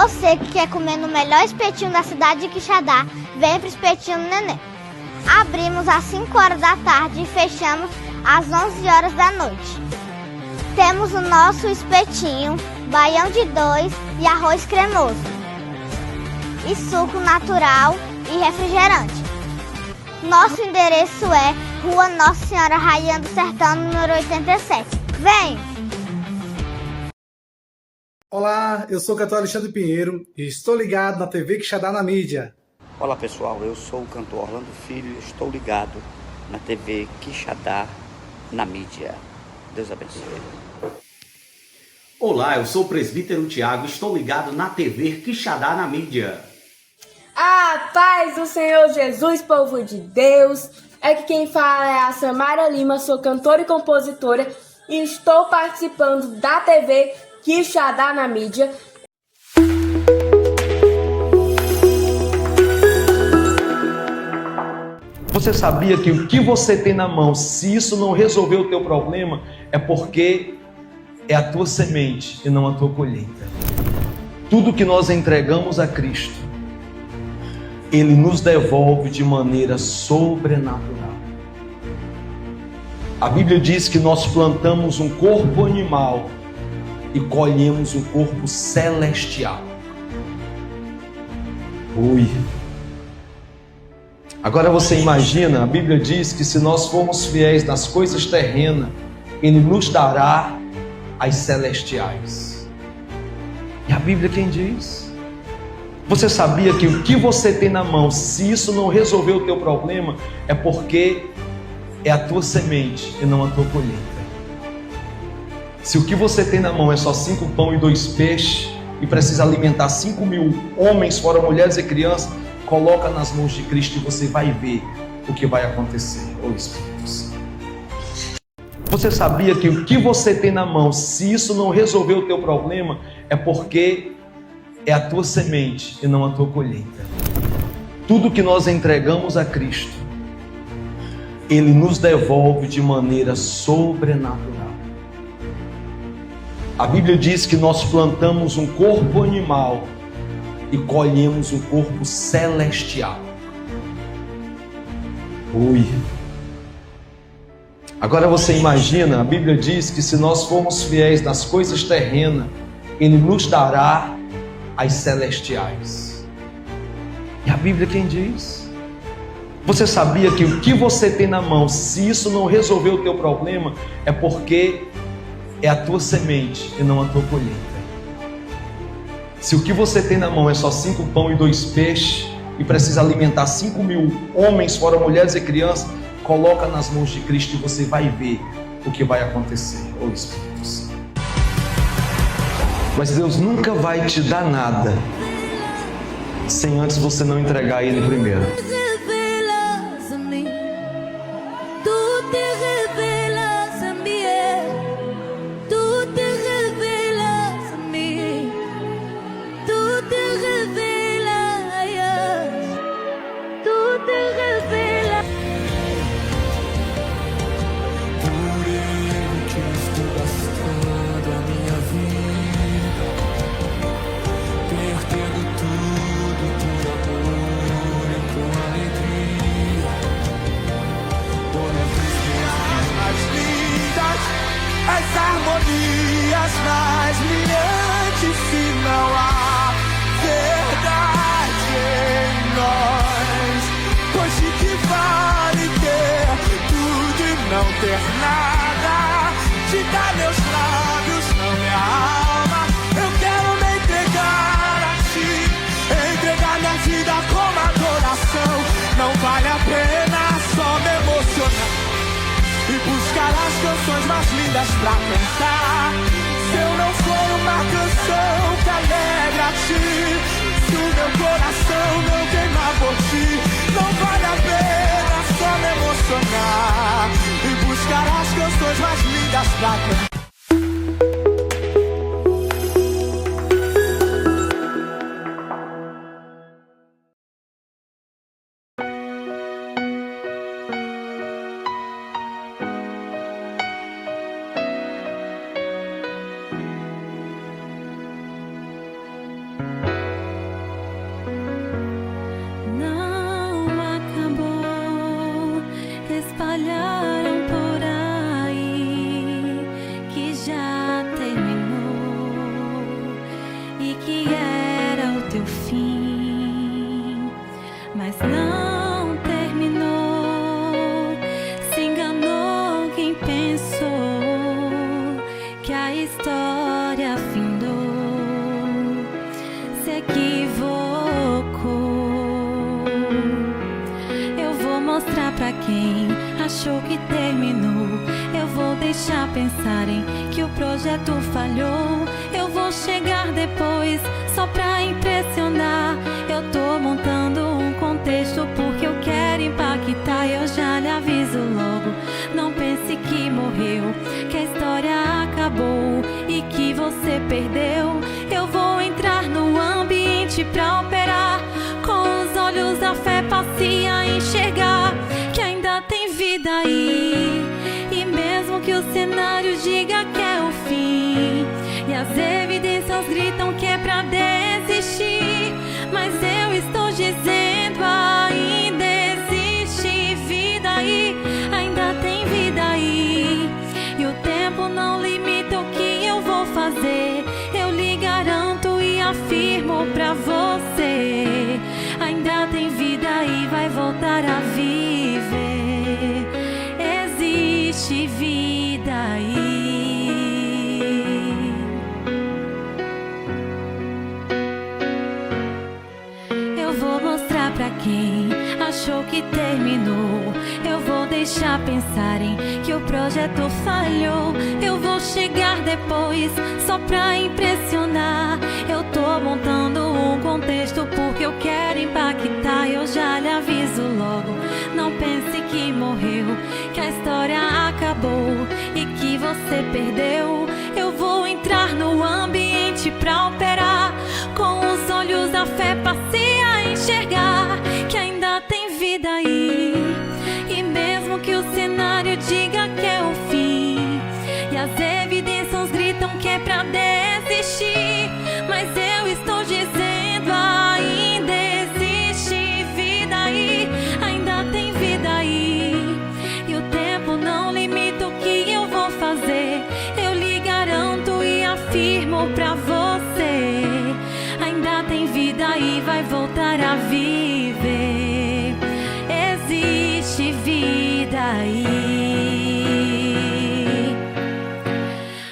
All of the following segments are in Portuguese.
Você que quer comer no melhor espetinho da cidade de Quixadá, vem pro Espetinho do Neném. Abrimos às 5 horas da tarde e fechamos às 11 horas da noite. Temos o nosso espetinho, baião de 2 e arroz cremoso. E suco natural e refrigerante. Nosso endereço é Rua Nossa Senhora Rainha do Sertão, número 87. Vem! Olá, eu sou o cantor Alexandre Pinheiro e estou ligado na TV Quixadá na mídia. Olá pessoal, eu sou o cantor Orlando Filho e estou ligado na TV Quixadá na mídia. Deus abençoe. Olá, eu sou o presbítero Tiago e estou ligado na TV Quixadá na mídia. A paz do Senhor Jesus, povo de Deus. Aqui quem fala é a Samara Lima, sou cantora e compositora e estou participando da TV Quixadá na mídia. Você sabia que o que você tem na mão, se isso não resolver o teu problema, é porque é a tua semente e não a tua colheita. Tudo que nós entregamos a Cristo, Ele nos devolve de maneira sobrenatural. A Bíblia diz que nós plantamos um corpo animal e colhemos um corpo celestial. Ui! Agora você imagina, a Bíblia diz que se nós formos fiéis nas coisas terrenas, Ele nos dará as celestiais. E a Bíblia quem diz? Você sabia que o que você tem na mão, se isso não resolver o teu problema, é porque é a tua semente e não a tua colheita. Se o que você tem na mão é só 5 pão e 2 peixes e precisa alimentar 5.000 homens, fora mulheres e crianças, coloca nas mãos de Cristo e você vai ver o que vai acontecer, ô Espírito Santo. Você sabia que o que você tem na mão, se isso não resolver o teu problema, é porque é a tua semente e não a tua colheita. Tudo que nós entregamos a Cristo, Ele nos devolve de maneira sobrenatural. A Bíblia diz que nós plantamos um corpo animal e colhemos um corpo celestial. Ui! Agora você imagina, a Bíblia diz que se nós formos fiéis nas coisas terrenas, Ele nos dará as celestiais. E a Bíblia quem diz? Você sabia que o que você tem na mão, se isso não resolver o teu problema, é porque é a tua semente e não a tua colheita. Se o que você tem na mão é só 5 pão e 2 peixes e precisa alimentar 5.000 homens, fora mulheres e crianças, coloca nas mãos de Cristo e você vai ver o que vai acontecer, ô Espírito Santo. Mas Deus nunca vai te dar nada sem antes você não entregar a Ele primeiro. As harmonias mais brilhantes, se não há verdade em nós. Pois de que vale ter tudo e não ter nada? Te dar meus lábios, não minha alma. Eu quero me entregar a ti, entregar minha vida como adoração. Não vale a pena só me emocionar e buscar as canções mais lindas pra cantar. Se eu não for uma canção que alegra a ti, se o meu coração não queimar por ti, não vale a pena só me emocionar e buscar as canções mais lindas pra cantar. e que era o teu fim, mas não terminou. Se enganou quem pensou que a história findou, se equivocou. Eu vou mostrar pra quem achou que terminou. Eu vou deixar pensarem que o projeto falhou. Eu vou chegar depois só pra impressionar. Eu tô montando um contexto porque eu quero impactar. Eu já lhe aviso logo, não pense que morreu, que a história acabou e que você perdeu. Eu vou entrar no ambiente pra operar. Com os olhos da fé passei a enxergar que ainda tem vida aí. E mesmo que o cenário diga que é o fim, e as evidências gritam que é pra desistir, mas eu estou dizendo, ainda existe vida aí, ainda tem vida aí. E o tempo não limita o que eu vou fazer. Eu lhe garanto e afirmo pra você, ainda tem vida aí, vai voltar a viver. Existe vida aí. Eu vou mostrar pra quem achou que terminou. Eu vou deixar pensarem que o projeto falhou. Eu vou chegar depois só pra impressionar. Eu tô montando um contexto porque eu quero impactar. Eu já lhe aviso logo, não pense que morreu, que a história acabou e que você perdeu. Eu vou entrar no ambiente pra operar. Com os olhos da fé passei a enxergar que ainda tem vida aí. E mesmo que o cenário diga que é o fim, e as evidências gritam que é pra desistir, mas eu estou dizendo, ainda existe vida aí, ainda tem vida aí. E o tempo não limita o que eu vou fazer. Eu lhe garanto e afirmo pra você, ainda tem vida aí, vai voltar a viver. Existe vida aí,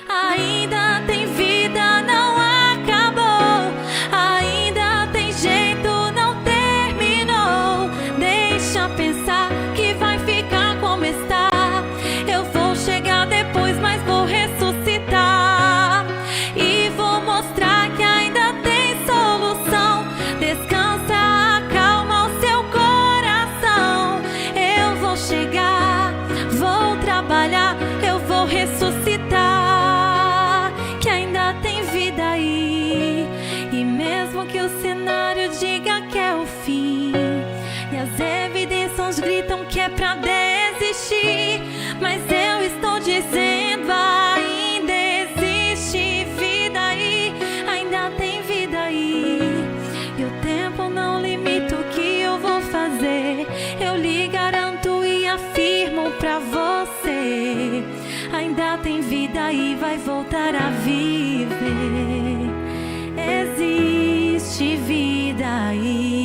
ainda tem vida, não acabou, ainda tem jeito, não terminou. Deixa pensar que vai ficar como está. Eu vou chegar depois, mas vou ressuscitar e vou mostrar que ainda tem solução. Descansa, acalma o seu coração. Eu vou chegar, vou trabalhar, eu vou ressuscitar, que ainda tem vida aí. E mesmo que o cenário diga que é o fim, e as evidências gritam que é pra desistir, mas eu estou dizendo, ainda existe vida aí, ainda tem vida aí. E o tempo não limita o que eu vou fazer. Eu lhe garanto e afirmo pra você, ainda tem vida aí, vai voltar a viver. Existe vida aí.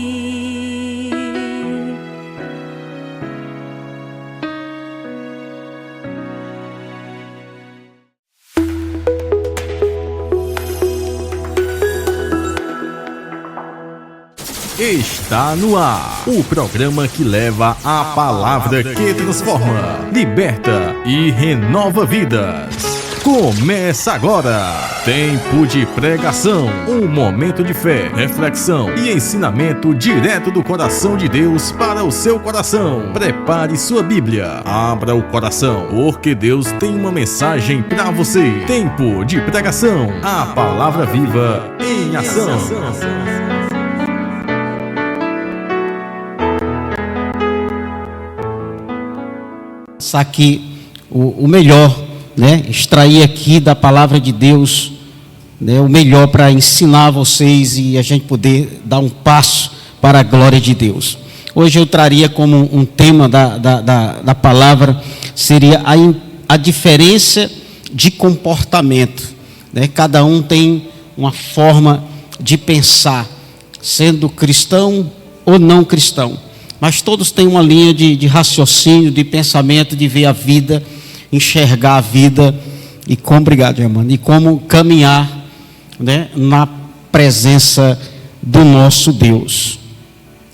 Está no ar, o programa que leva a palavra que transforma, liberta e renova vidas. Começa agora, tempo de pregação, um momento de fé, reflexão e ensinamento direto do coração de Deus para o seu coração. Prepare sua Bíblia, abra o coração, porque Deus tem uma mensagem para você. Tempo de pregação, a palavra viva em ação. Aqui o melhor, né? Extrair aqui da palavra de Deus, né? O melhor para ensinar vocês e a gente poder dar um passo para a glória de Deus. Hoje eu traria como um tema da palavra, seria a diferença de comportamento, né? Cada um tem uma forma de pensar, sendo cristão ou não cristão. Mas todos têm uma linha de raciocínio, de pensamento, de ver a vida, enxergar a vida e como, obrigado, irmão, e como caminhar, né, na presença do nosso Deus.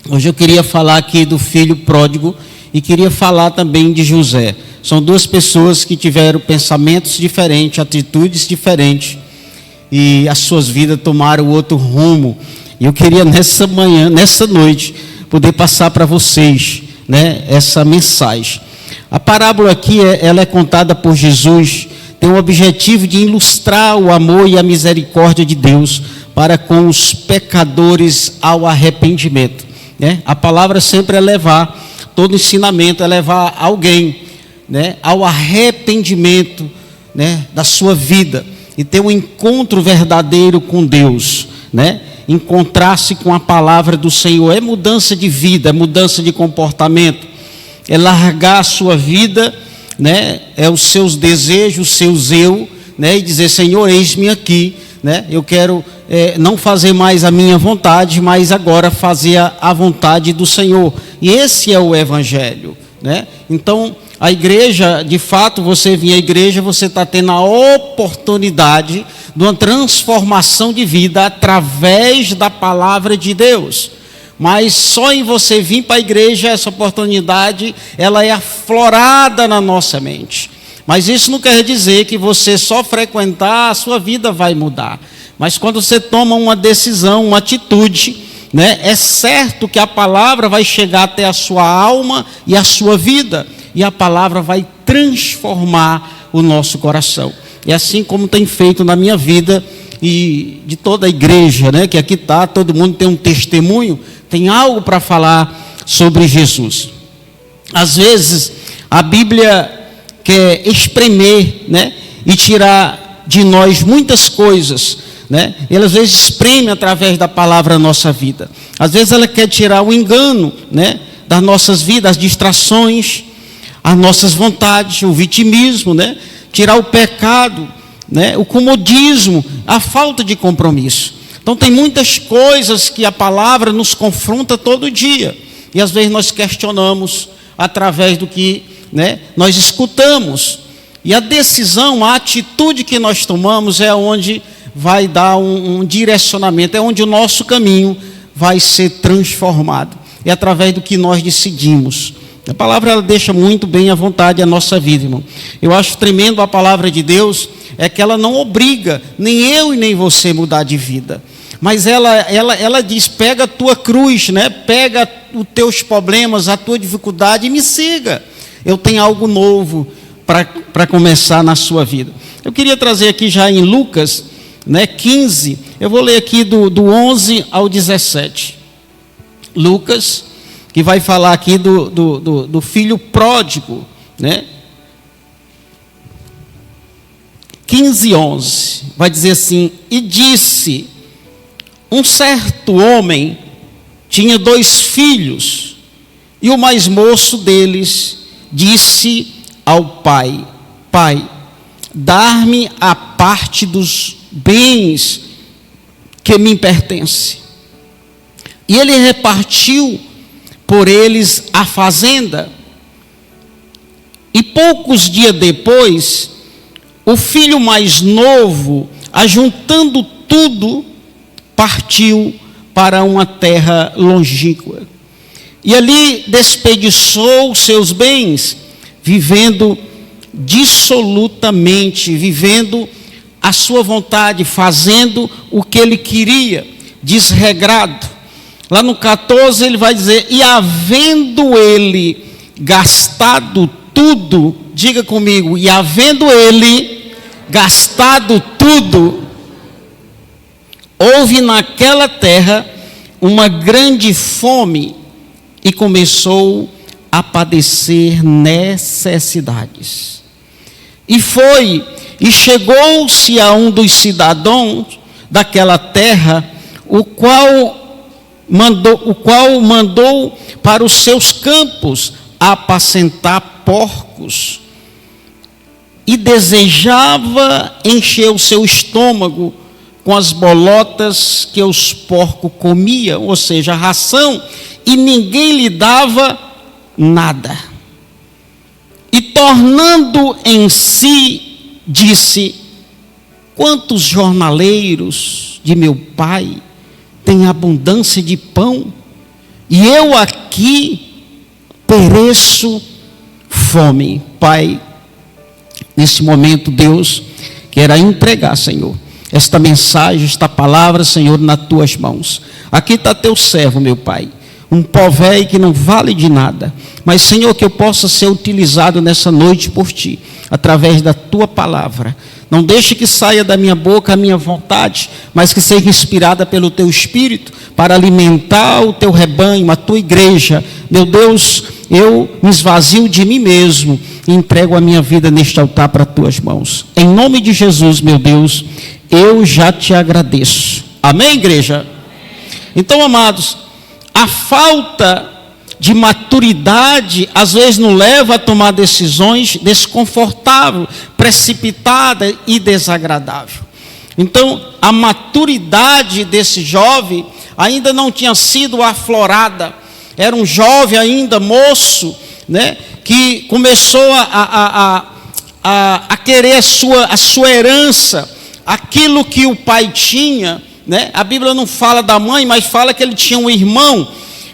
Hoje eu queria falar aqui do filho pródigo e queria falar também de José. São duas pessoas que tiveram pensamentos diferentes, atitudes diferentes, e as suas vidas tomaram outro rumo. E eu queria nessa manhã, nessa noite, poder passar para vocês, né, essa mensagem. A parábola aqui, ela é contada por Jesus, tem o objetivo de ilustrar o amor e a misericórdia de Deus para com os pecadores ao arrependimento, né? A palavra sempre é levar, todo ensinamento é levar alguém, né, ao arrependimento, né, da sua vida e ter um encontro verdadeiro com Deus, né? Encontrar-se com a palavra do Senhor é mudança de vida, é mudança de comportamento, é largar a sua vida, né, é os seus desejos, os seus eu, né, e dizer: Senhor, eis-me aqui, né, eu quero não fazer mais a minha vontade, mas agora fazer a vontade do Senhor. E esse é o Evangelho, né? Então, a igreja, de fato, você vir à igreja, você está tendo a oportunidade de uma transformação de vida através da palavra de Deus. Mas só em você vir para a igreja, essa oportunidade, ela é aflorada na nossa mente. Mas isso não quer dizer que você só frequentar, a sua vida vai mudar. Mas quando você toma uma decisão, uma atitude, né, é certo que a palavra vai chegar até a sua alma e a sua vida. E a palavra vai transformar o nosso coração. E assim como tem feito na minha vida e de toda a igreja, né, que aqui está, todo mundo tem um testemunho, tem algo para falar sobre Jesus. Às vezes a Bíblia quer espremer, né, e tirar de nós muitas coisas, né? Ela às vezes espreme através da palavra a nossa vida. Às vezes ela quer tirar o engano, né, das nossas vidas, as distrações, as nossas vontades, o vitimismo, né, tirar o pecado, né, o comodismo, a falta de compromisso. Então tem muitas coisas que a palavra nos confronta todo dia. E às vezes nós questionamos através do que, né, nós escutamos. E a decisão, a atitude que nós tomamos é onde vai dar um direcionamento, é onde o nosso caminho vai ser transformado. É através do que nós decidimos. A palavra ela deixa muito bem à vontade a nossa vida, irmão. Eu acho tremendo a palavra de Deus, é que ela não obriga nem eu e nem você mudar de vida. Mas ela diz: pega a tua cruz, né? Pega os teus problemas, a tua dificuldade e me siga. Eu tenho algo novo para começar na sua vida. Eu queria trazer aqui já em Lucas, né, 15, eu vou ler aqui do 11 ao 17. Lucas, que vai falar aqui do filho pródigo, né? 15, 11, vai dizer assim: e disse, um certo homem tinha 2 filhos, e o mais moço deles disse ao pai: Pai, dar-me a parte dos bens que me pertence. E ele repartiu por eles a fazenda. E poucos dias depois, o filho mais novo, ajuntando tudo, partiu para uma terra longínqua. E ali desperdiçou seus bens, vivendo dissolutamente, vivendo a sua vontade, fazendo o que ele queria, desregrado. Lá no 14 ele vai dizer: e havendo ele gastado tudo, diga comigo, e havendo ele gastado tudo, houve naquela terra uma grande fome e começou a padecer necessidades. E chegou-se a um dos cidadãos daquela terra, o qual mandou para os seus campos apacentar porcos, e desejava encher o seu estômago com as bolotas que os porcos comiam, ou seja, a ração, e ninguém lhe dava nada. E tornando em si, disse: quantos jornaleiros de meu pai têm abundância de pão, e eu aqui pereço fome. Pai, nesse momento, Deus quer entregar, Senhor, esta mensagem, esta palavra, Senhor, nas tuas mãos. Aqui está teu servo, meu Pai, um pó velho que não vale de nada, mas, Senhor, que eu possa ser utilizado nessa noite por ti, através da tua palavra. Não deixe que saia da minha boca a minha vontade, mas que seja inspirada pelo teu Espírito para alimentar o teu rebanho, a tua igreja. Meu Deus, eu me esvazio de mim mesmo e entrego a minha vida neste altar para as tuas mãos. Em nome de Jesus, meu Deus, eu já te agradeço. Amém, igreja? Então, amados, a falta de maturidade às vezes nos leva a tomar decisões desconfortáveis, precipitadas e desagradáveis. Então, a maturidade desse jovem ainda não tinha sido aflorada. Era um jovem ainda, moço, né, que começou a querer a sua herança, aquilo que o pai tinha, né? A Bíblia não fala da mãe, mas fala que ele tinha um irmão,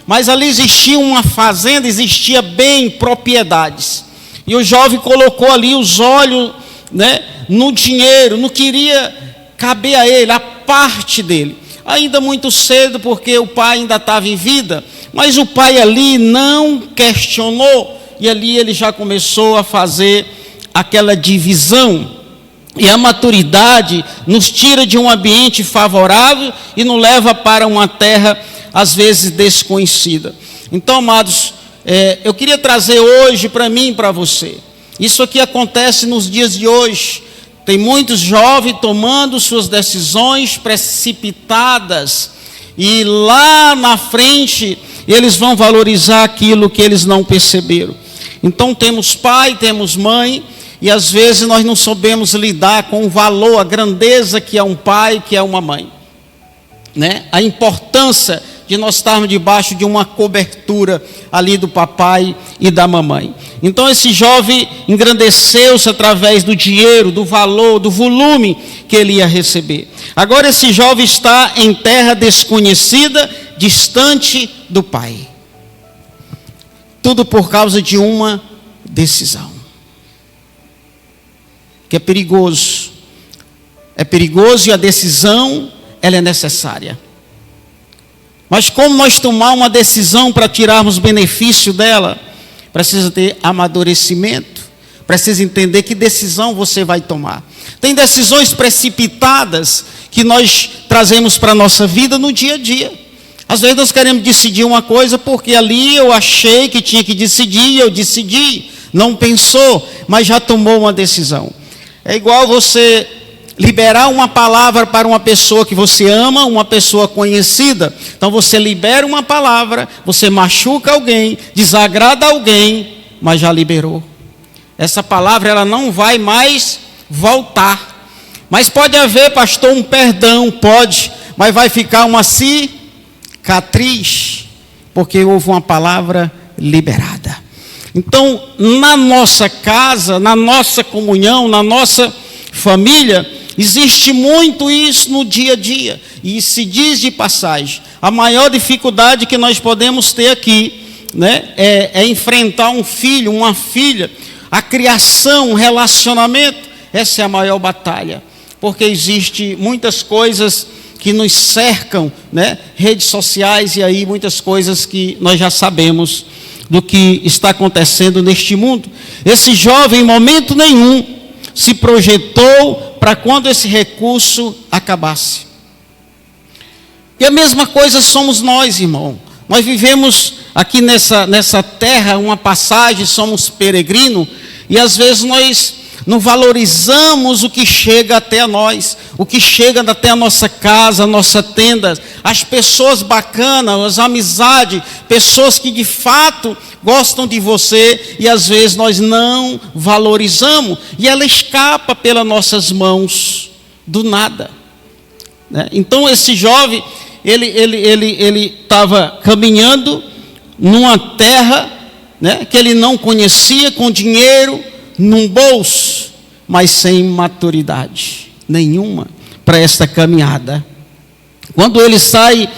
mas ali existia uma fazenda, existia bem, propriedades, e o jovem colocou ali os olhos, né, no dinheiro, não queria caber a ele, a parte dele, ainda muito cedo, porque o pai ainda estava em vida, mas o pai ali não questionou, e ali ele já começou a fazer aquela divisão. E a maturidade nos tira de um ambiente favorável e nos leva para uma terra, às vezes, desconhecida. Então, amados, eu queria trazer hoje para mim e para você. Isso aqui acontece nos dias de hoje. Tem muitos jovens tomando suas decisões precipitadas. E lá na frente, eles vão valorizar aquilo que eles não perceberam. Então, temos pai, temos mãe, e às vezes nós não sabemos lidar com o valor, a grandeza que é um pai, que é uma mãe, né? A importância de nós estarmos debaixo de uma cobertura ali do papai e da mamãe. Então esse jovem engrandeceu-se através do dinheiro, do valor, do volume que ele ia receber. Agora esse jovem está em terra desconhecida, distante do pai. Tudo por causa de uma decisão. Que é perigoso e a decisão, ela é necessária. Mas como nós tomar uma decisão para tirarmos benefício dela? Precisa ter amadurecimento, precisa entender que decisão você vai tomar. Tem decisões precipitadas que nós trazemos para a nossa vida no dia a dia. Às vezes nós queremos decidir uma coisa porque ali eu achei que tinha que decidir, eu decidi, não pensou, mas já tomou uma decisão. É igual você liberar uma palavra para uma pessoa que você ama, uma pessoa conhecida. Então você libera uma palavra, você machuca alguém, desagrada alguém, mas já liberou. Essa palavra ela não vai mais voltar. Mas pode haver, pastor, um perdão, pode, mas vai ficar uma cicatriz, porque houve uma palavra liberada. Então, na nossa casa, na nossa comunhão, na nossa família, existe muito isso no dia a dia. E se diz de passagem, a maior dificuldade que nós podemos ter aqui, né, é enfrentar um filho, uma filha, a criação, um relacionamento. Essa é a maior batalha, porque existe muitas coisas que nos cercam, né, redes sociais e aí muitas coisas que nós já sabemos do que está acontecendo neste mundo. Esse jovem, em momento nenhum, se projetou para quando esse recurso acabasse. E a mesma coisa somos nós, irmão. Nós vivemos aqui nessa terra uma passagem, somos peregrinos, e às vezes nós não valorizamos o que chega até a nós, o que chega até a nossa casa, a nossa tenda, as pessoas bacanas, as amizades, pessoas que de fato gostam de você e às vezes nós não valorizamos e ela escapa pelas nossas mãos do nada. né? Então esse jovem, ele estava caminhando numa terra, né, que ele não conhecia, com dinheiro num bolso, mas sem maturidade nenhuma para esta caminhada. Quando ele sai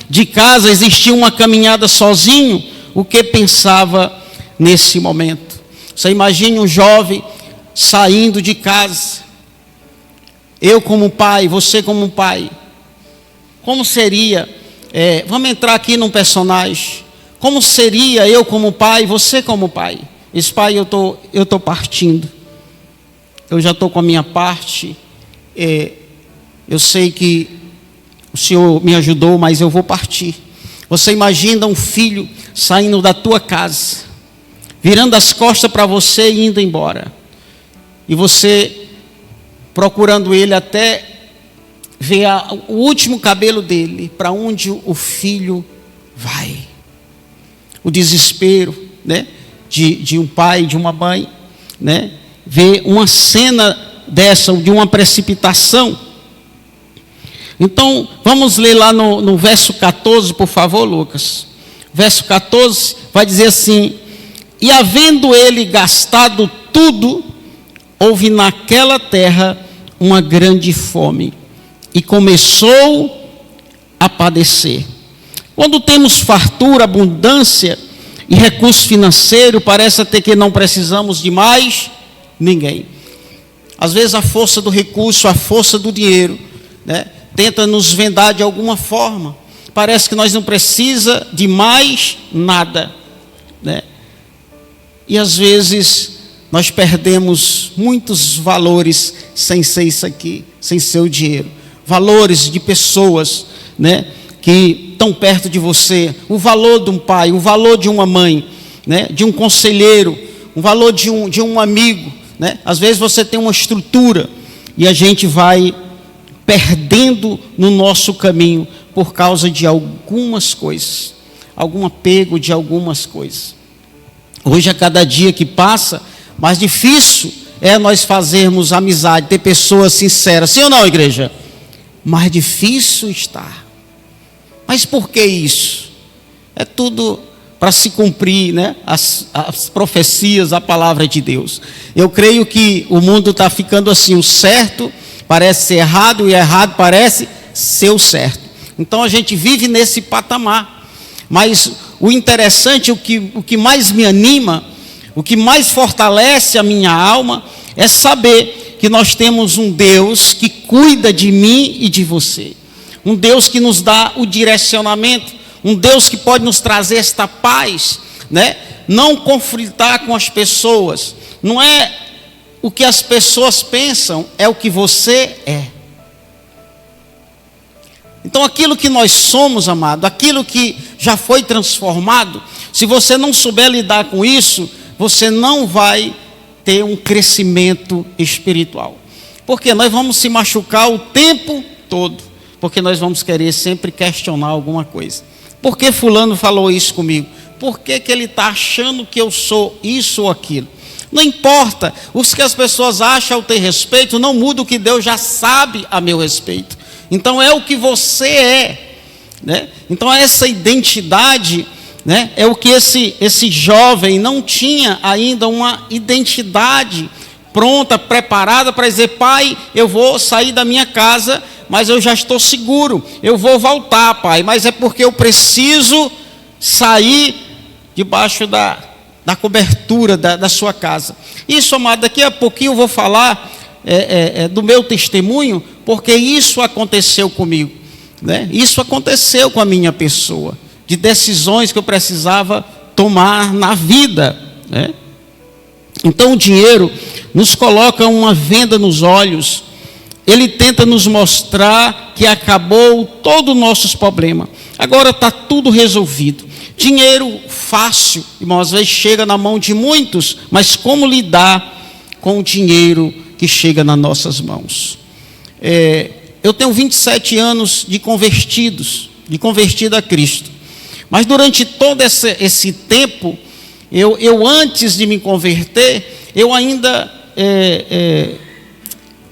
de casa, existia uma caminhada sozinho. O que pensava nesse momento? Você imagine um jovem saindo de casa. Eu como pai, você como pai. Como seria? Vamos entrar aqui num personagem. Como seria eu como pai, você como pai? Esse pai, eu tô partindo. Eu já estou com a minha parte. Eu sei que o Senhor me ajudou, mas eu vou partir. Você imagina um filho saindo da tua casa, virando as costas para você e indo embora. E você procurando ele até ver o último cabelo dele, para onde o filho vai. O desespero, né, de um pai, de uma mãe, né, ver uma cena dessa, de uma precipitação. Então, vamos ler lá no verso 14, por favor, Lucas. Verso 14 vai dizer assim: e havendo ele gastado tudo, houve naquela terra uma grande fome, e começou a padecer. Quando temos fartura, abundância e recurso financeiro, parece até que não precisamos de mais ninguém. Às vezes a força do recurso, a força do dinheiro, né, tenta nos vendar de alguma forma. Parece que nós não precisamos de mais nada, né? E às vezes nós perdemos muitos valores sem ser isso aqui, sem ser o dinheiro. Valores de pessoas, né, que estão perto de você. O valor de um pai, o valor de uma mãe, né, de um conselheiro, o valor de um amigo, né? Às vezes você tem uma estrutura e a gente vai perdendo no nosso caminho por causa de algumas coisas, algum apego de algumas coisas. Hoje, a cada dia que passa, mais difícil é nós fazermos amizade, ter pessoas sinceras. Sim ou não, igreja? Mais difícil está. Mas por que isso? É tudo para se cumprir, né, as profecias, a palavra de Deus. Eu creio que o mundo está ficando assim, o certo parece ser errado e errado parece ser o certo. Então a gente vive nesse patamar. Mas o interessante, o que mais me anima, o que mais fortalece a minha alma, é saber que nós temos um Deus que cuida de mim e de você. Um Deus que nos dá o direcionamento, um Deus que pode nos trazer esta paz, né? Não conflitar com as pessoas. Não é o que as pessoas pensam, é o que você é. Então aquilo que nós somos, amado, aquilo que já foi transformado, se você não souber lidar com isso, você não vai ter um crescimento espiritual. Porque nós vamos se machucar o tempo todo, porque nós vamos querer sempre questionar alguma coisa. Por que fulano falou isso comigo? Por que ele está achando que eu sou isso ou aquilo? Não importa, os que as pessoas acham ao teu respeito, não muda o que Deus já sabe a meu respeito. Então é o que você é, né? Então essa identidade, né, é o que esse jovem não tinha ainda uma identidade pronta, preparada para dizer: pai, eu vou sair da minha casa, mas eu já estou seguro, eu vou voltar, pai, mas é porque eu preciso sair debaixo da cobertura da sua casa. Isso, amado, daqui a pouquinho eu vou falar do meu testemunho, porque isso aconteceu comigo, né? Isso aconteceu com a minha pessoa, de decisões que eu precisava tomar na vida, né? Então o dinheiro nos coloca uma venda nos olhos. Ele tenta nos mostrar que acabou todo o nosso problema. Agora está tudo resolvido. Dinheiro fácil, irmão, às vezes chega na mão de muitos, mas como lidar com o dinheiro que chega nas nossas mãos? Eu tenho 27 anos de convertido a Cristo. Mas durante todo esse tempo, eu antes de me converter, eu ainda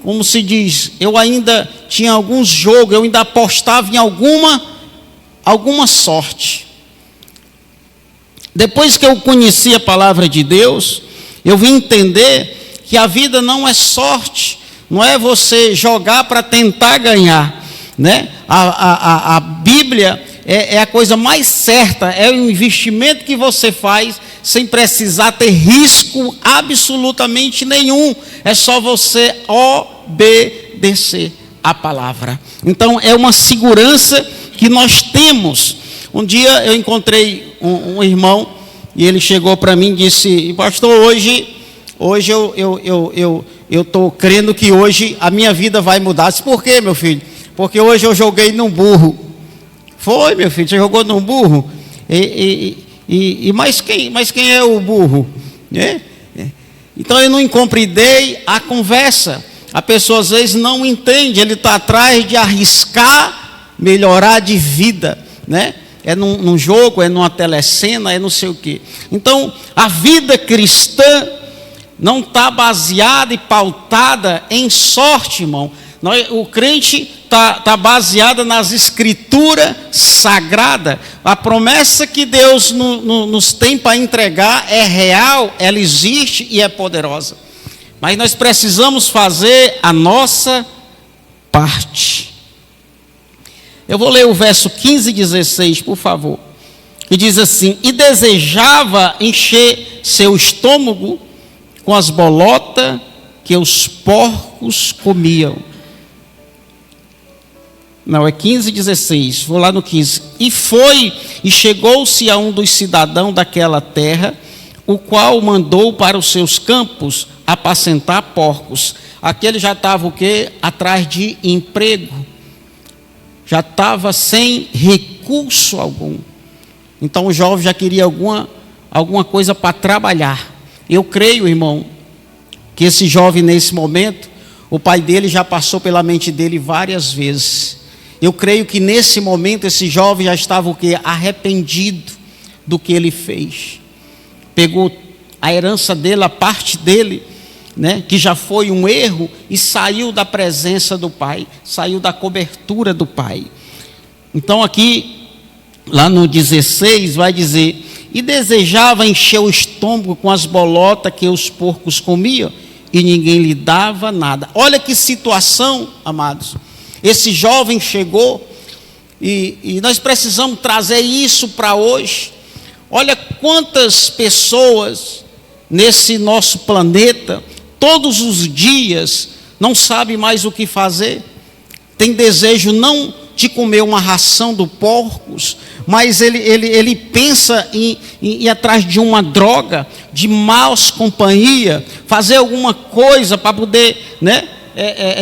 como se diz, eu ainda tinha alguns jogos, eu ainda apostava em alguma sorte. Depois que eu conheci a palavra de Deus, eu vim entender que a vida não é sorte, não é você jogar para tentar ganhar, né? A Bíblia é a coisa mais certa, é o investimento que você faz sem precisar ter risco absolutamente nenhum, é só você obedecer a palavra. Então é uma segurança que nós temos. Um dia eu encontrei um irmão e ele chegou para mim e disse: pastor, hoje eu estou crendo que hoje a minha vida vai mudar. Eu disse: por quê, meu filho? Porque hoje eu joguei num burro. Foi, meu filho, você jogou num burro? Mas quem é o burro? Então eu não compreendei a conversa. A pessoa às vezes não entende, ele está atrás de arriscar melhorar de vida, né? É num jogo, é numa telecena, é não sei o quê. Então a vida cristã não está baseada e pautada em sorte, irmão. O crente está baseado nas escrituras sagradas. A promessa que Deus nos tem para entregar é real, ela existe e é poderosa. Mas nós precisamos fazer a nossa parte. Eu vou ler o verso 15 e 16, por favor. Que diz assim: e desejava encher seu estômago com as bolotas que os porcos comiam. Não, é 15 e 16, vou lá no 15. E foi, e chegou-se a um dos cidadãos daquela terra, o qual mandou para os seus campos apacentar porcos. Aquele já estava o quê? Atrás de emprego. Já estava sem recurso algum. Então o jovem já queria alguma coisa para trabalhar. Eu creio, irmão, que esse jovem nesse momento, o pai dele já passou pela mente dele várias vezes. Eu creio que nesse momento esse jovem já estava o quê? Arrependido do que ele fez. Pegou a herança dele, a parte dele, né, que já foi um erro, e saiu da presença do pai, saiu da cobertura do pai. Então aqui, lá no 16, vai dizer: e desejava encher o estômago com as bolotas que os porcos comiam, e ninguém lhe dava nada. Olha que situação, amados. Esse jovem chegou, e nós precisamos trazer isso para hoje. Olha quantas pessoas nesse nosso planeta, todos os dias, não sabem mais o que fazer. Tem desejo não de comer uma ração do porcos, mas ele pensa em ir atrás de uma droga, de maus companhia, fazer alguma coisa para poder, né,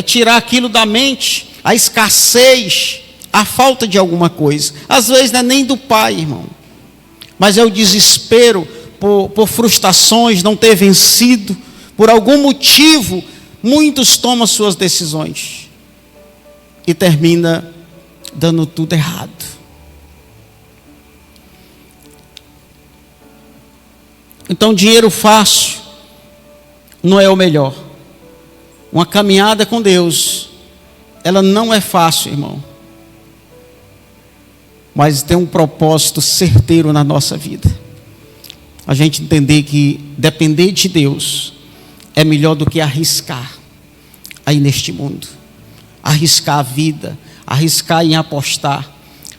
tirar aquilo da mente, a escassez, a falta de alguma coisa. Às vezes não é nem do pai, irmão, mas é o desespero por frustrações, não ter vencido, por algum motivo, muitos tomam suas decisões e termina dando tudo errado. Então, dinheiro fácil não é o melhor. Uma caminhada com Deus, ela não é fácil, irmão, mas tem um propósito certeiro na nossa vida. A gente entender que depender de Deus é melhor do que arriscar aí neste mundo. Arriscar a vida, arriscar em apostar,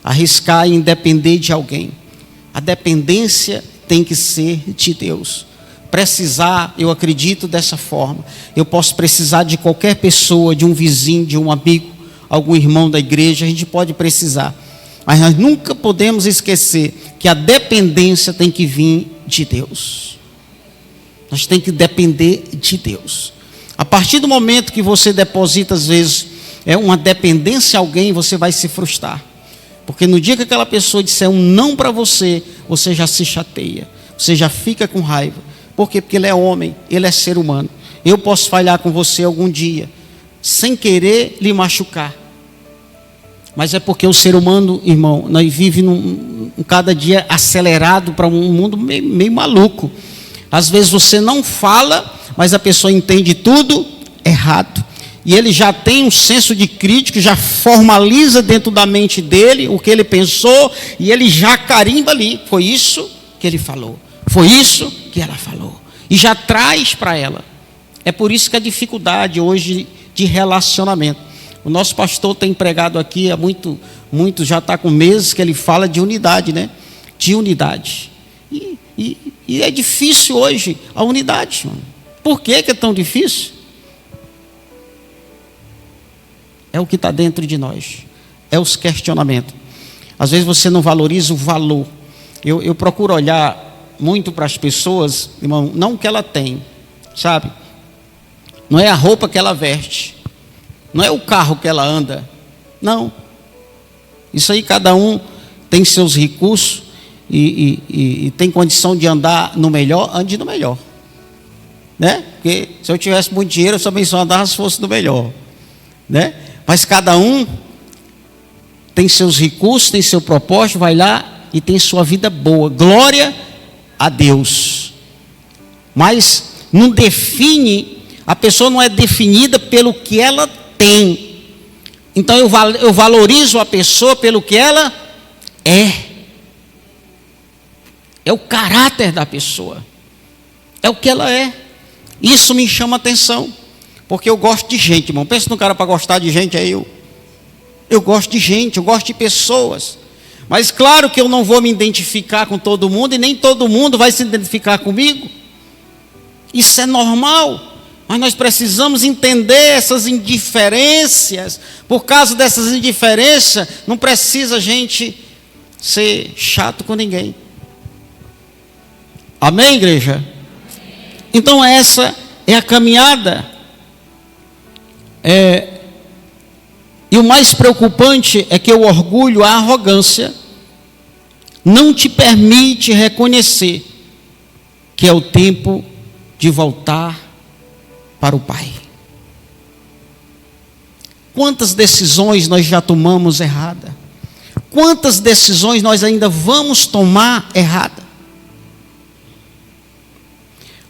arriscar em depender de alguém. A dependência tem que ser de Deus. Precisar, eu acredito dessa forma. Eu posso precisar de qualquer pessoa, de um vizinho, de um amigo, algum irmão da igreja, a gente pode precisar. Mas nós nunca podemos esquecer que a dependência tem que vir de Deus. Nós temos que depender de Deus. A partir do momento que você deposita, às vezes, uma dependência a alguém, você vai se frustrar. Porque no dia que aquela pessoa disser um não para você, você já se chateia, você já fica com raiva. Por quê? Porque ele é homem, ele é ser humano. Eu posso falhar com você algum dia, sem querer lhe machucar. Mas é porque o ser humano, irmão, nós vivemos cada dia acelerado para um mundo meio maluco. Às vezes você não fala, mas a pessoa entende tudo errado. e ele já tem um senso de crítica, já formaliza dentro da mente dele o que ele pensou, e ele já carimba ali, foi isso que ele falou, foi isso que ela falou, e já traz para ela. É por isso que a dificuldade hoje de relacionamento. O nosso pastor tem pregado aqui há muito, já está com meses que ele fala de unidade, né? De unidade. E é difícil hoje a unidade. Por que é tão difícil? É o que está dentro de nós. É os questionamentos. Às vezes você não valoriza o valor. Eu procuro olhar muito para as pessoas, irmão, não o que ela tem, sabe? Não é a roupa que ela veste. Não é o carro que ela anda. Não. Isso aí cada um tem seus recursos e tem condição de andar no melhor, ande no melhor. Né? Porque se eu tivesse muito dinheiro, eu também só andava se fosse no melhor. Né? Mas cada um tem seus recursos, tem seu propósito, vai lá e tem sua vida boa. Glória a Deus. Mas não define, a pessoa não é definida pelo que ela tem. Então eu valorizo a pessoa pelo que ela é. É o caráter da pessoa. É o que ela é. Isso me chama atenção. Porque eu gosto de gente, irmão. Pensa no cara para gostar de gente, aí eu gosto de gente, eu gosto de pessoas. Mas claro que eu não vou me identificar com todo mundo, e nem todo mundo vai se identificar comigo. Isso é normal. Mas nós precisamos entender essas indiferenças. Por causa dessas indiferenças, não precisa a gente ser chato com ninguém. Amém, igreja? Então essa é a caminhada. E o mais preocupante é que o orgulho, a arrogância, não te permite reconhecer que é o tempo de voltar para o Pai. Quantas decisões nós já tomamos errada? Quantas decisões nós ainda vamos tomar errada?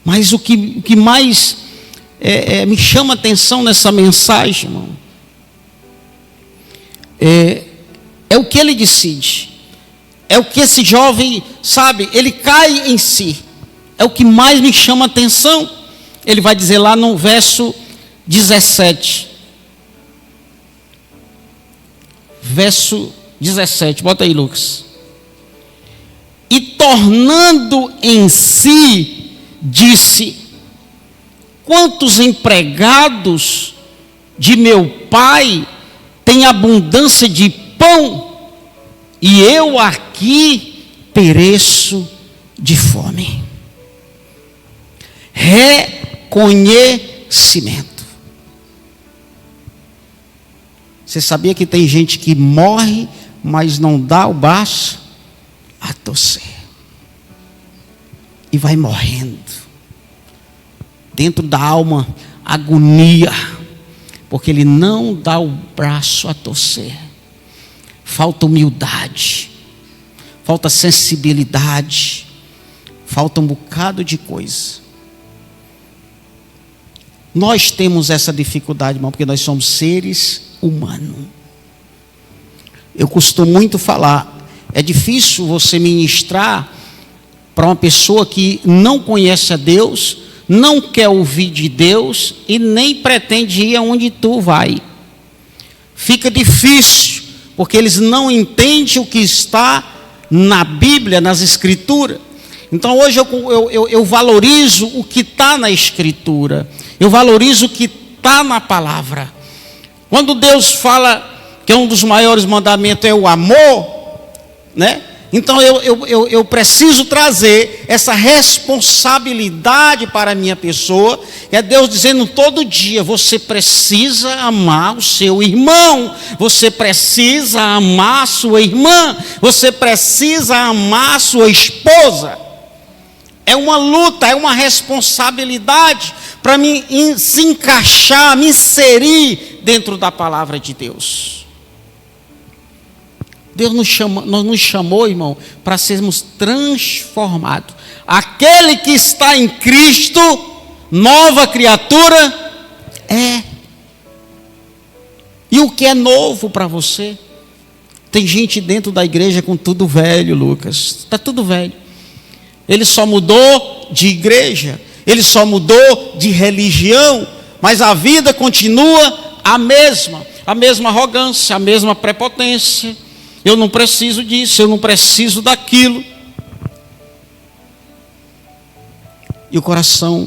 Mas o que mais me chama a atenção nessa mensagem, irmão, é o que ele decide. É o que esse jovem, sabe, ele cai em si. É o que mais me chama a atenção. Ele vai dizer lá no verso 17. Verso 17, bota aí, Lucas. E tornando em si, disse: quantos empregados de meu pai têm abundância de pão, e eu aqui pereço de fome. Reconhecimento. Você sabia que tem gente que morre, mas não dá o braço a torcer? E vai morrendo. Dentro da alma, agonia. Porque ele não dá o braço a torcer. Falta humildade. Falta sensibilidade. Falta um bocado de coisa. Nós temos essa dificuldade, irmão, porque nós somos seres humanos. Eu costumo muito falar, é difícil você ministrar para uma pessoa que não conhece a Deus, não quer ouvir de Deus e nem pretende ir aonde tu vai. Fica difícil, porque eles não entendem o que está na Bíblia, nas Escrituras. Então hoje eu valorizo o que está na Escritura. Eu valorizo o que está na palavra. Quando Deus fala que um dos maiores mandamentos é o amor, né? Então eu preciso trazer essa responsabilidade para a minha pessoa. É Deus dizendo todo dia: você precisa amar o seu irmão, você precisa amar a sua irmã, você precisa amar a sua esposa. É uma luta, é uma responsabilidade para mim se encaixar, me inserir dentro da palavra de Deus. Deus nos chamou, irmão, para sermos transformados. Aquele que está em Cristo, nova criatura é. E o que é novo para você? Tem gente dentro da igreja com tudo velho, Lucas. Está tudo velho. Ele só mudou de igreja, ele só mudou de religião, mas a vida continua a mesma arrogância, a mesma prepotência. Eu não preciso disso, eu não preciso daquilo. E o coração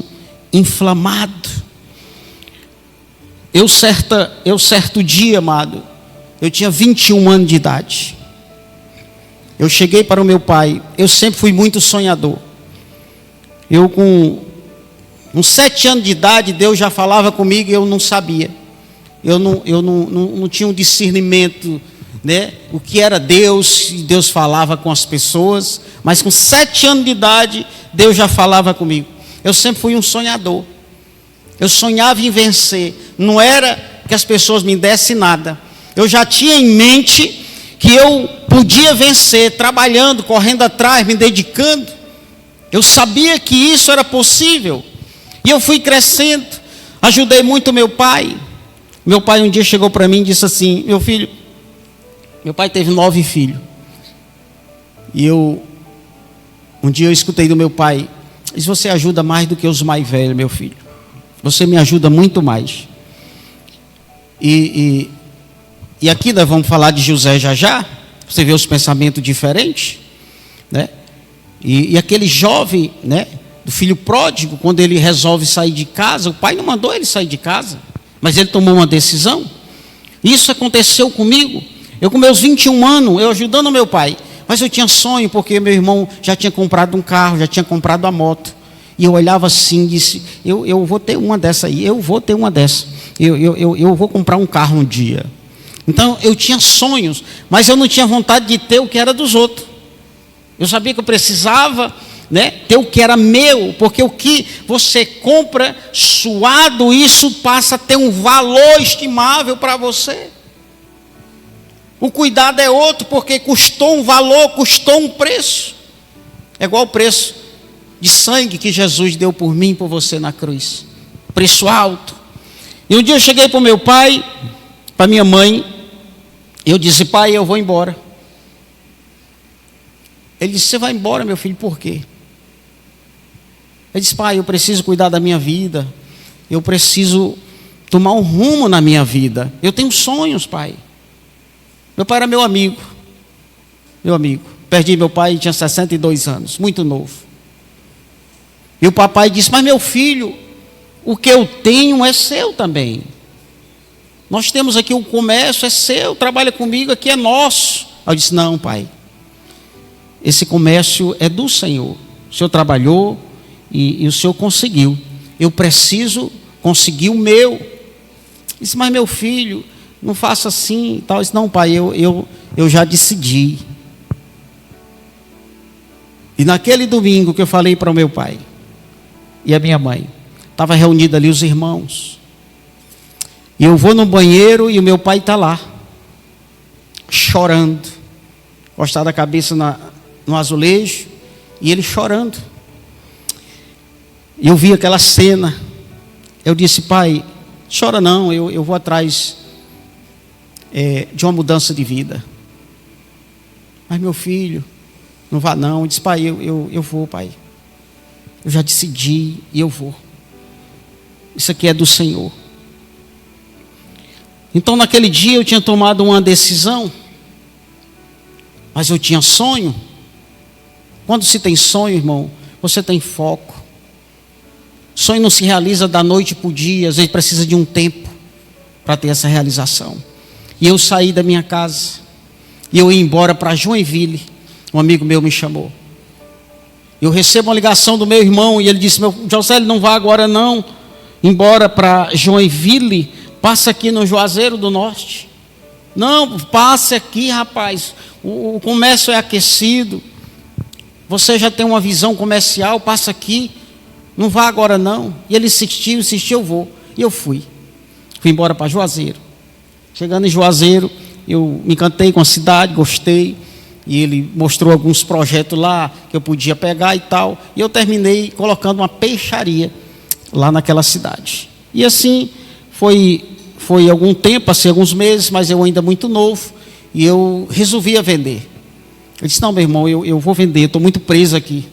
inflamado. Eu certo dia, amado, eu tinha 21 anos de idade. Eu cheguei para o meu pai. Eu sempre fui muito sonhador. Eu com uns 7 anos de idade, Deus já falava comigo e eu não sabia. Eu não tinha um discernimento, né? O que era Deus, e Deus falava com as pessoas. Mas com 7 anos de idade, Deus já falava comigo. Eu sempre fui um sonhador. Eu sonhava em vencer. Não era que as pessoas me dessem nada. Eu já tinha em mente que eu podia vencer, trabalhando, correndo atrás, me dedicando. Eu sabia que isso era possível. E eu fui crescendo. Ajudei muito meu pai. Meu pai um dia chegou para mim e disse assim: meu filho, meu pai teve 9 filhos. E um dia eu escutei do meu pai: disse, você ajuda mais do que os mais velhos, meu filho. Você me ajuda muito mais. E aqui nós vamos falar de José já. Você vê os pensamentos diferentes, né? E aquele jovem, né, do filho pródigo, quando ele resolve sair de casa, o pai não mandou ele sair de casa, mas ele tomou uma decisão. Isso aconteceu comigo. Eu com meus 21 anos, eu ajudando meu pai, mas eu tinha sonho, porque meu irmão já tinha comprado um carro, já tinha comprado a moto. E eu olhava assim e disse: eu vou ter uma dessa aí, eu vou ter uma dessa. Eu vou comprar um carro um dia. Então eu tinha sonhos, mas eu não tinha vontade de ter o que era dos outros. Eu sabia que eu precisava, né, ter o que era meu, porque o que você compra suado, isso passa a ter um valor estimável para você. O cuidado é outro, porque custou um valor, custou um preço. É igual o preço de sangue que Jesus deu por mim e por você na cruz. Preço alto. E um dia eu cheguei para o meu pai, para minha mãe, e eu disse: pai, eu vou embora. Ele disse: você vai embora, meu filho, por quê? Eu disse: pai, eu preciso cuidar da minha vida. Eu preciso tomar um rumo na minha vida. Eu tenho sonhos, pai. Meu pai era meu amigo. Meu amigo. Perdi meu pai, tinha 62 anos, muito novo. E o papai disse: mas meu filho, o que eu tenho é seu também. Nós temos aqui o comércio, é seu, trabalha comigo, aqui é nosso. Eu disse: não, pai, esse comércio é do Senhor. O Senhor trabalhou e o Senhor conseguiu. Eu preciso conseguir o meu. Eu disse: mas meu filho, não faça assim e tal. Eu disse: não, pai, eu já decidi. E naquele domingo que eu falei para o meu pai e a minha mãe, estava reunido ali os irmãos. E eu vou no banheiro e o meu pai está lá, chorando, encostado a cabeça no azulejo, e ele chorando. E eu vi aquela cena. Eu disse: pai, chora não, eu vou atrás de uma mudança de vida. Mas meu filho, não vá não. Eu disse: pai, eu vou, pai. Eu já decidi e eu vou. Isso aqui é do Senhor. Então naquele dia eu tinha tomado uma decisão, mas eu tinha sonho. Quando se tem sonho, irmão, você tem foco. Sonho não se realiza da noite para o dia, às vezes precisa de um tempo para ter essa realização. E eu saí da minha casa, e eu ia embora para Joinville. Um amigo meu me chamou. Eu recebo uma ligação do meu irmão, e ele disse: meu José, não vá agora não, embora para Joinville, passa aqui no Juazeiro do Norte. Não, passe aqui, rapaz, o comércio é aquecido, você já tem uma visão comercial, passa aqui, não vá agora não. E ele insistiu, eu vou. E eu fui embora para Juazeiro. Chegando em Juazeiro, eu me encantei com a cidade, gostei, e ele mostrou alguns projetos lá que eu podia pegar e tal, e eu terminei colocando uma peixaria lá naquela cidade. E assim foi foi algum tempo, passei alguns meses, mas eu ainda muito novo, e eu resolvi vender. Eu disse, não, meu irmão, eu vou vender, estou muito preso aqui,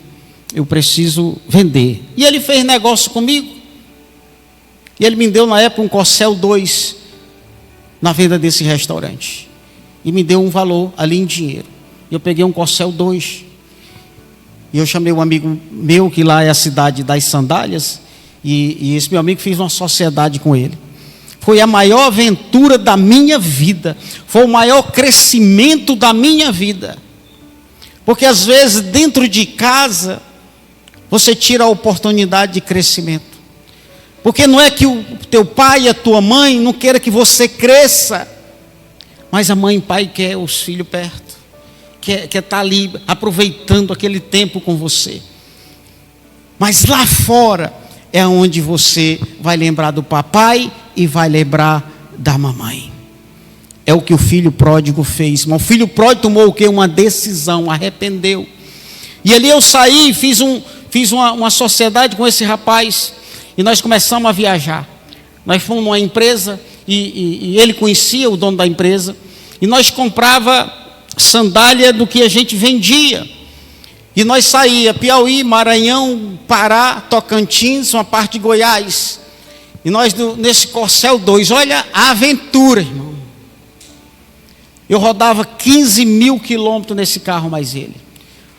eu preciso vender. E ele fez negócio comigo, e ele me deu na época um Corcel 2, na venda desse restaurante, e me deu um valor ali em dinheiro. Eu peguei um Corcel 2, e eu chamei um amigo meu, que lá é a cidade das sandálias, e esse meu amigo fez uma sociedade com ele. Foi a maior aventura da minha vida, foi o maior crescimento da minha vida, porque às vezes dentro de casa você tira a oportunidade de crescimento, porque não é que o teu pai e a tua mãe não queira que você cresça, mas a mãe e o pai quer os filhos perto, quer estar ali aproveitando aquele tempo com você, mas lá fora é onde você vai lembrar do papai e vai lembrar da mamãe. É o que o filho pródigo fez. Mas o filho pródigo tomou o quê? Uma decisão, arrependeu. E ali eu saí, fiz uma sociedade com esse rapaz, e nós começamos a viajar. Nós fomos numa empresa, e ele conhecia o dono da empresa, e nós comprava sandália do que a gente vendia. E nós saía Piauí, Maranhão, Pará, Tocantins, uma parte de Goiás. E nós nesse Corcel 2, olha a aventura, irmão. Eu rodava 15 mil quilômetros nesse carro, mais ele.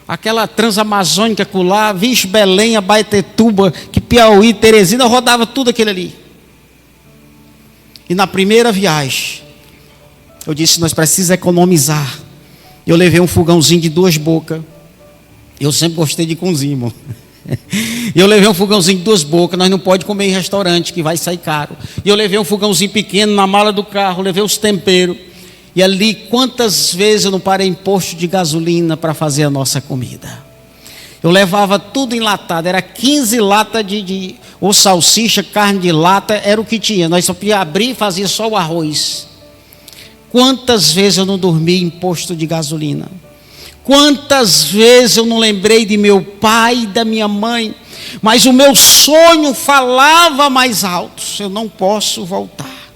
Aquela Transamazônica lá, vixe, Belém, Abaetetuba, que Piauí, Teresina, eu rodava tudo aquilo ali. E na primeira viagem, eu disse, nós precisamos economizar. Eu levei um fogãozinho de 2 bocas. Eu sempre gostei de cozinhar, irmão. E eu levei um fogãozinho de 2 bocas, nós não podemos comer em restaurante, que vai sair caro. E eu levei um fogãozinho pequeno na mala do carro, levei os temperos. E ali, quantas vezes eu não parei em posto de gasolina para fazer a nossa comida. Eu levava tudo enlatado, era 15 latas ou salsicha, carne de lata, era o que tinha. Nós só podia abrir e fazia só o arroz. Quantas vezes eu não dormi em posto de gasolina? Quantas vezes eu não lembrei de meu pai e da minha mãe, mas o meu sonho falava mais alto, eu não posso voltar,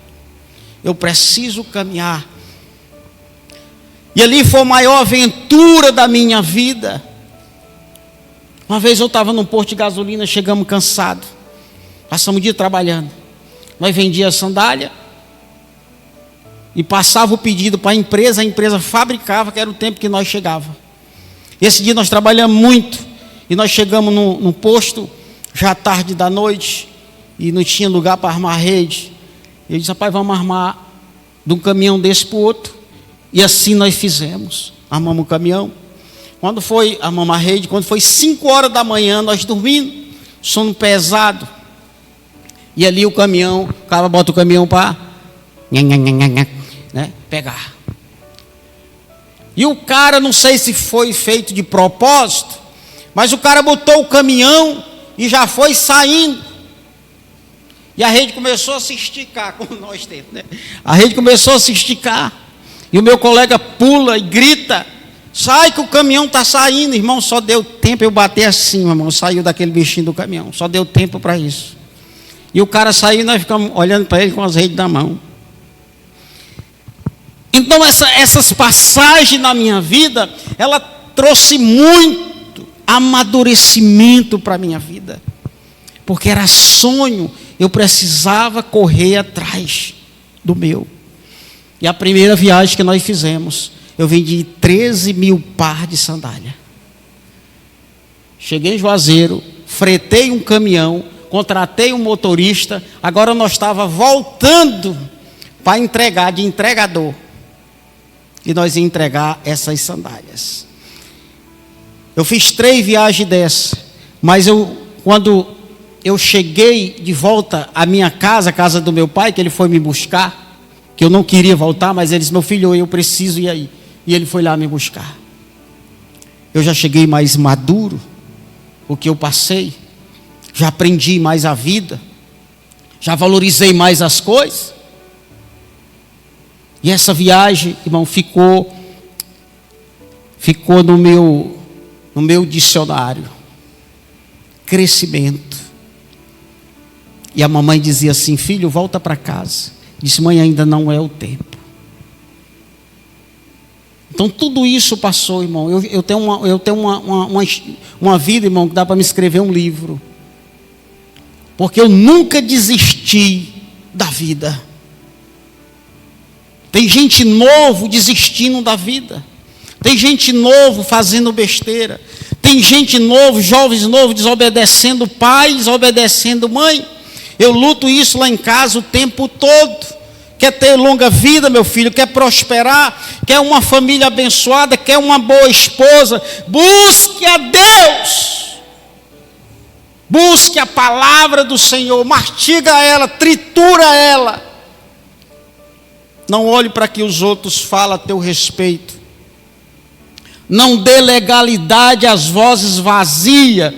eu preciso caminhar. E ali foi a maior aventura da minha vida. Uma vez eu estava num posto de gasolina, chegamos cansados, passamos o dia trabalhando, nós vendíamos sandália, e passava o pedido para a empresa fabricava, que era o tempo que nós chegava. Esse dia nós trabalhamos muito, e nós chegamos num posto, já tarde da noite, e não tinha lugar para armar a rede. Eu disse, rapaz, vamos armar de um caminhão desse para o outro, e assim nós fizemos, armamos o caminhão. Quando foi, armamos a rede, quando foi 5 horas da manhã, nós dormindo, sono pesado, e ali o caminhão, o cara bota o caminhão para pegar. E o cara, não sei se foi feito de propósito, mas o cara botou o caminhão e já foi saindo. E a rede começou a se esticar, como nós temos, né? A rede começou a se esticar. E o meu colega pula e grita, sai que o caminhão está saindo. Irmão, só deu tempo eu bater assim, irmão, saiu daquele bichinho do caminhão. Só deu tempo para isso. E o cara saiu e nós ficamos olhando para ele com as redes na mão. Então essas passagens na minha vida, ela trouxe muito amadurecimento para a minha vida. Porque era sonho, eu precisava correr atrás do meu. E a primeira viagem que nós fizemos, eu vendi 13 mil par de sandália. Cheguei em Juazeiro, fretei um caminhão, contratei um motorista, agora nós estávamos voltando para entregar, de entregador. E nós íamos entregar essas sandálias. Eu fiz 3 viagens dessas, mas quando eu cheguei de volta à minha casa, a casa do meu pai, que ele foi me buscar, que eu não queria voltar, mas ele disse, meu filho, eu preciso ir aí. E ele foi lá me buscar. Eu já cheguei mais maduro, o que eu passei, já aprendi mais a vida, já valorizei mais as coisas. E essa viagem, irmão, ficou no meu dicionário. Crescimento. E a mamãe dizia assim, filho, volta para casa. Disse: mãe, ainda não é o tempo. Então tudo isso passou, irmão. Eu tenho uma vida, irmão, que dá para me escrever um livro. Porque eu nunca desisti da vida. Tem gente novo desistindo da vida. Tem gente novo fazendo besteira. Tem gente novo, jovens novos, desobedecendo pai, desobedecendo mãe. Eu luto isso lá em casa o tempo todo. Quer ter longa vida, meu filho, quer prosperar, quer uma família abençoada, quer uma boa esposa. Busque a Deus. Busque a palavra do Senhor, mastiga ela, tritura ela. Não olhe para que os outros falam a teu respeito. Não dê legalidade às vozes vazias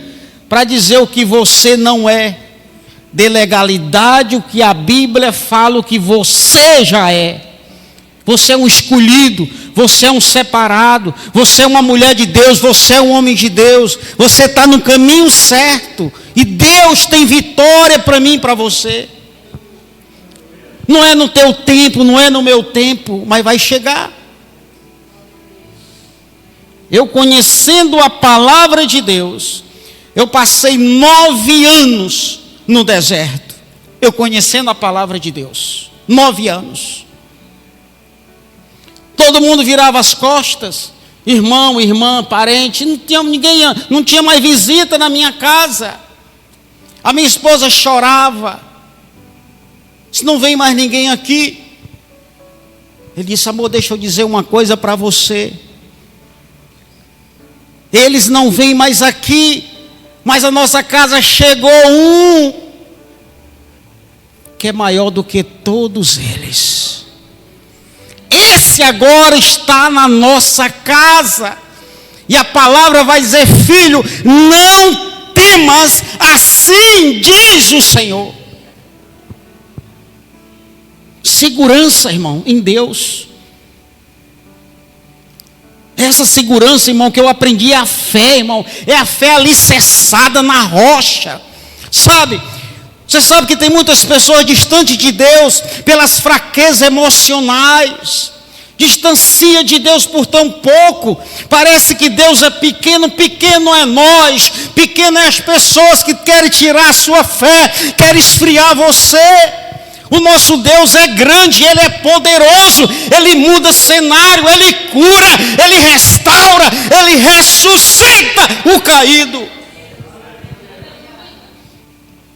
para dizer o que você não é. Dê legalidade o que a Bíblia fala, o que você já é. Você é um escolhido, você é um separado, você é uma mulher de Deus, você é um homem de Deus, você está no caminho certo, e Deus tem vitória para mim e para você. Não é no teu tempo, não é no meu tempo, mas vai chegar. Eu, conhecendo a palavra de Deus, eu passei 9 anos no deserto, eu conhecendo a palavra de Deus, 9 anos. Todo mundo virava as costas, irmão, irmã, parente, não tinha ninguém, não tinha mais visita na minha casa. A minha esposa chorava, disse: não vem mais ninguém aqui. Ele disse: amor, deixa eu dizer uma coisa para você. Eles não vêm mais aqui, mas a nossa casa chegou um que é maior do que todos eles. Esse agora está na nossa casa. E a palavra vai dizer: filho, não temas, assim diz o Senhor. Segurança, irmão, em Deus. Essa segurança, irmão, que eu aprendi é a fé, irmão. É a fé alicerçada na rocha. Sabe? Você sabe que tem muitas pessoas distantes de Deus pelas fraquezas emocionais. Distancia de Deus por tão pouco. Parece que Deus é pequeno. Pequeno é nós. Pequeno é as pessoas que querem tirar a sua fé, querem esfriar você. O nosso Deus é grande, Ele é poderoso, Ele muda cenário, Ele cura, Ele restaura, Ele ressuscita o caído.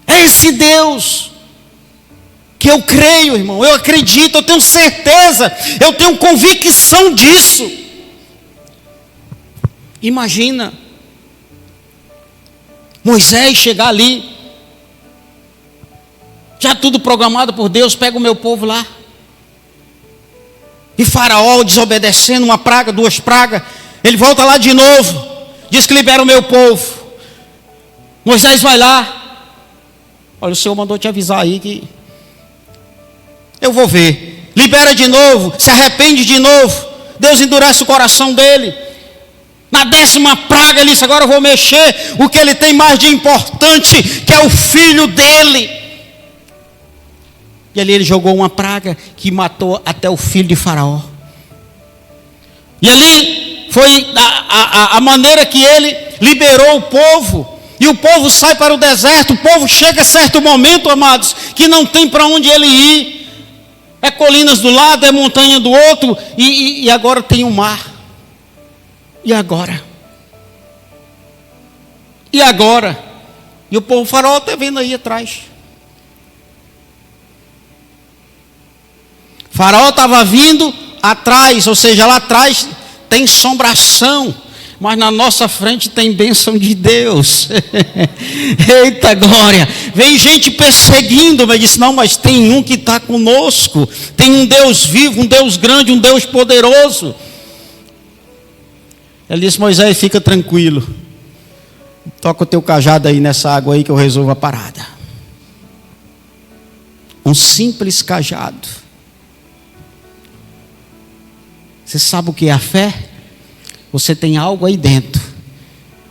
É esse Deus que eu creio, irmão, eu acredito, eu tenho certeza, eu tenho convicção disso. Imagina Moisés chegar ali, já tudo programado por Deus, pega o meu povo lá. E Faraó desobedecendo, uma praga, 2 pragas. Ele volta lá de novo, diz que libera o meu povo. Moisés vai lá. Olha, o Senhor mandou te avisar aí que eu vou ver. Libera de novo, se arrepende de novo. Deus endurece o coração dele. Na 10ª praga ele disse: agora eu vou mexer o que ele tem mais de importante, que é o filho dele. E ali ele jogou uma praga que matou até o filho de Faraó. E ali foi a maneira que ele liberou o povo. E o povo sai para o deserto. O povo chega a certo momento, amados, que não tem para onde ele ir. É colinas do lado, é montanha do outro. E agora tem o mar. E agora? E agora? E o povo Faraó está vendo aí atrás. Faraó estava vindo atrás, ou seja, lá atrás tem assombração, mas na nossa frente tem bênção de Deus. Eita glória! Vem gente perseguindo, mas disse: não, mas tem um que está conosco, tem um Deus vivo, um Deus grande, um Deus poderoso. Ele disse: Moisés, fica tranquilo, toca o teu cajado aí nessa água aí que eu resolvo a parada. Um simples cajado. Você sabe o que é a fé? Você tem algo aí dentro,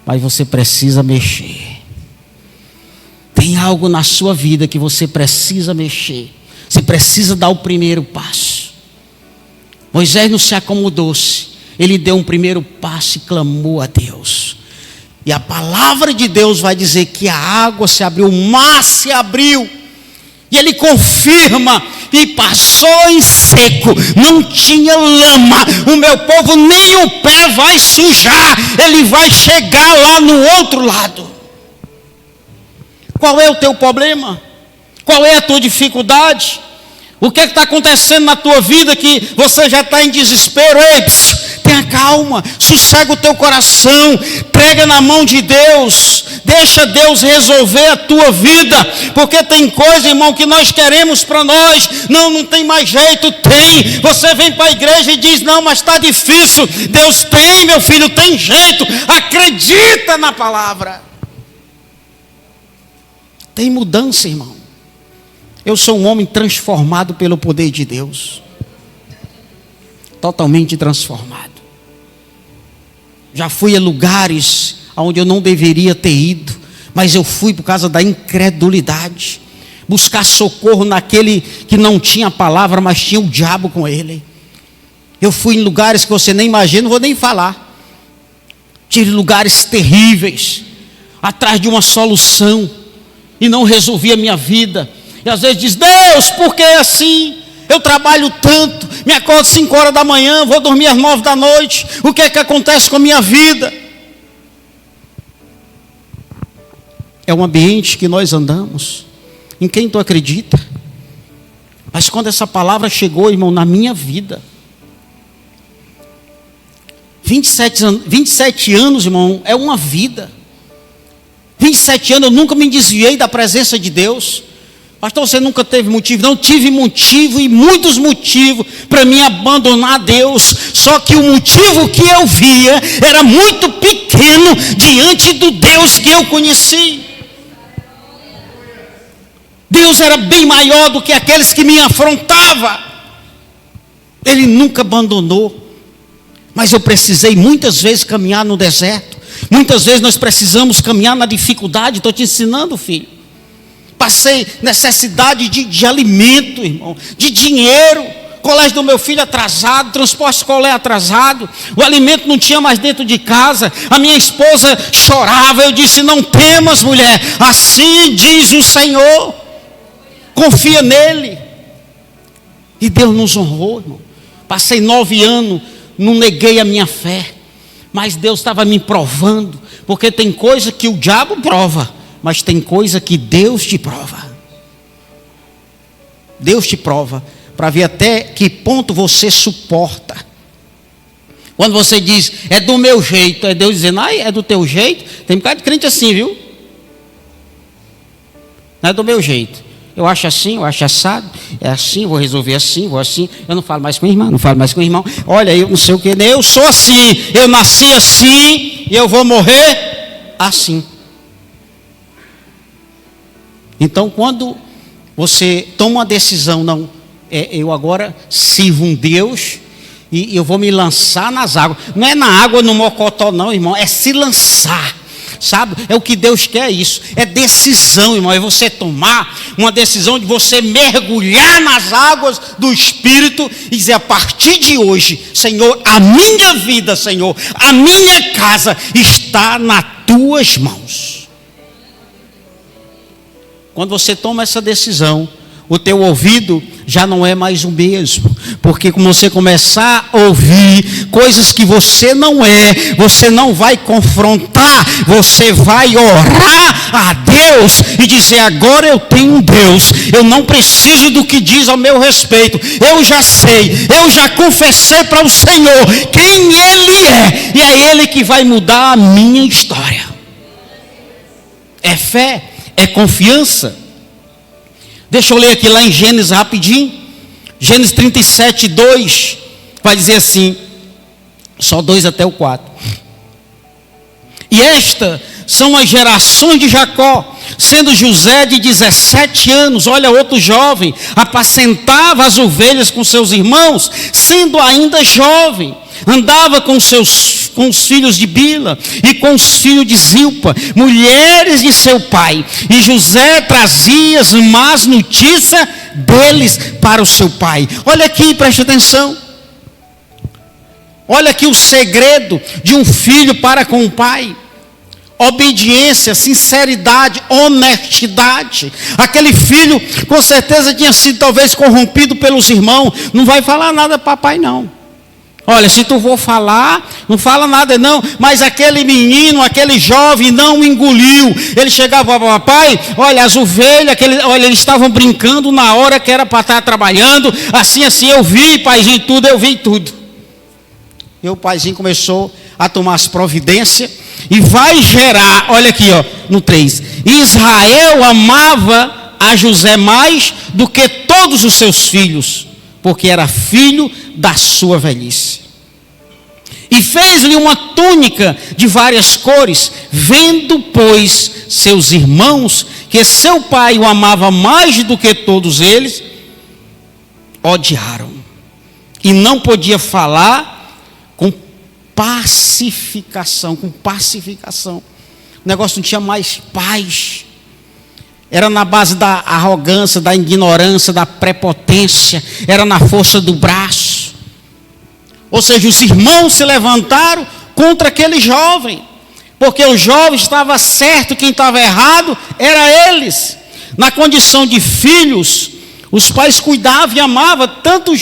mas você precisa mexer. Tem algo na sua vida que você precisa mexer. Você precisa dar o primeiro passo. Moisés não se acomodou-se. Ele deu um primeiro passo e clamou a Deus. E a palavra de Deus vai dizer que a água se abriu, o mar se abriu. E ele confirma, e passou em seco, não tinha lama. O meu povo nem o pé vai sujar, ele vai chegar lá no outro lado. Qual é o teu problema? Qual é a tua dificuldade? O que está acontecendo na tua vida que você já está em desespero? Ei, tenha calma, sossega o teu coração, prega na mão de Deus, deixa Deus resolver a tua vida, porque tem coisa, irmão, que nós queremos para nós, não tem mais jeito, tem, você vem para a igreja e diz, não, mas está difícil, Deus tem, meu filho, tem jeito, acredita na palavra, tem mudança, irmão. Eu sou um homem transformado pelo poder de Deus, totalmente transformado. Já fui a lugares onde eu não deveria ter ido, mas eu fui por causa da incredulidade, buscar socorro naquele que não tinha palavra, mas tinha o diabo com ele. Eu fui em lugares que você nem imagina, não vou nem falar. Tive lugares terríveis, atrás de uma solução, e não resolvi a minha vida. E às vezes diz, Deus, por que assim? Eu trabalho tanto, me acordo 5 horas da manhã, vou dormir às 9 da noite. O que é que acontece com a minha vida? É um ambiente que nós andamos. Em quem tu acredita? Mas quando essa palavra chegou, irmão, na minha vida, 27 anos, irmão, é uma vida. 27 anos eu nunca me desviei da presença de Deus. Pastor, você nunca teve motivo? Não tive motivo e muitos motivos para me abandonar a Deus. Só que o motivo que eu via era muito pequeno diante do Deus que eu conheci. Deus era bem maior do que aqueles que me afrontavam. Ele nunca abandonou. Mas eu precisei muitas vezes caminhar no deserto. Muitas vezes nós precisamos caminhar na dificuldade. Estou te ensinando, filho. Passei necessidade de alimento, irmão, de dinheiro, colégio do meu filho atrasado, transporte escolar atrasado, o alimento não tinha mais dentro de casa, a minha esposa chorava, eu disse, não temas, mulher, assim diz o Senhor, confia nele. E Deus nos honrou, irmão. Passei 9 anos, não neguei a minha fé, mas Deus estava me provando, porque tem coisa que o diabo prova, mas tem coisa que Deus te prova. Deus te prova para ver até que ponto você suporta. Quando você diz, é do meu jeito, é Deus dizendo, é do teu jeito. Tem um bocado de crente assim, viu? Não é do meu jeito. Eu acho assim, eu acho assado. É assim, vou resolver assim, vou assim. Eu não falo mais com a irmã, não falo mais com o irmão. Olha, eu não sei o que, eu sou assim. Eu nasci assim e eu vou morrer assim. Então, quando você toma uma decisão, não, eu agora sirvo um Deus e eu vou me lançar nas águas. Não é na água, no mocotó não, irmão, é se lançar, sabe? É o que Deus quer isso, é decisão, irmão, é você tomar uma decisão de você mergulhar nas águas do Espírito e dizer, a partir de hoje, Senhor, a minha vida, Senhor, a minha casa está nas tuas mãos. Quando você toma essa decisão, o teu ouvido já não é mais o mesmo, porque quando você começar a ouvir coisas que você não é, você não vai confrontar, você vai orar a Deus e dizer, agora eu tenho um Deus, eu não preciso do que diz ao meu respeito, eu já sei, eu já confessei para o Senhor quem Ele é, e é Ele que vai mudar a minha história. É fé. É confiança. Deixa eu ler aqui lá em Gênesis rapidinho. Gênesis 37, 2. Vai dizer assim. Só 2 até o 4. E estas são as gerações de Jacó. Sendo José de 17 anos. Olha, outro jovem. Apacentava as ovelhas com seus irmãos. Sendo ainda jovem. andava com os filhos de Bila e com os filhos de Zilpa, mulheres de seu pai. E José trazia as más notícias deles para o seu pai. Olha aqui, preste atenção. Olha aqui o segredo de um filho para com o pai: obediência, sinceridade, honestidade. Aquele filho com certeza tinha sido talvez corrompido pelos irmãos. Não vai falar nada para papai não. Olha, se tu for falar, não fala nada não. Mas aquele menino, aquele jovem não engoliu. Ele chegava para o papai: olha, as ovelhas, olha, eles estavam brincando na hora que era para estar trabalhando. Assim, eu vi, paizinho, tudo, eu vi tudo. E o paizinho começou a tomar as providências. E vai gerar, olha aqui, ó, no 3. Israel amava a José mais do que todos os seus filhos, porque era filho da sua velhice. E fez-lhe uma túnica de várias cores. Vendo, pois, seus irmãos que seu pai o amava mais do que todos eles, odiaram. E não podia falar com pacificação. O negócio não tinha mais paz. Era na base da arrogância, da ignorância, da prepotência. Era na força do braço. Ou seja, os irmãos se levantaram contra aquele jovem, porque o jovem estava certo, quem estava errado era eles. Na condição de filhos, os pais cuidavam e amavam tanto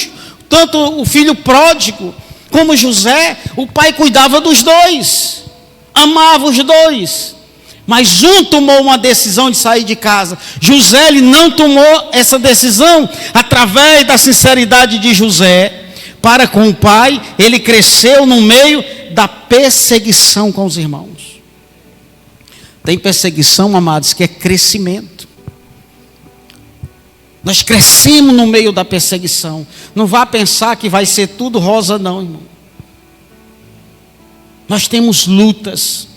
o filho pródigo como José. O pai cuidava dos dois, amava os dois. Mas um tomou uma decisão de sair de casa. José, ele não tomou essa decisão. Através da sinceridade de José para com o pai, ele cresceu no meio da perseguição com os irmãos. Tem perseguição, amados, que é crescimento. Nós crescemos no meio da perseguição. Não vá pensar que vai ser tudo rosa não, irmão. Nós temos lutas.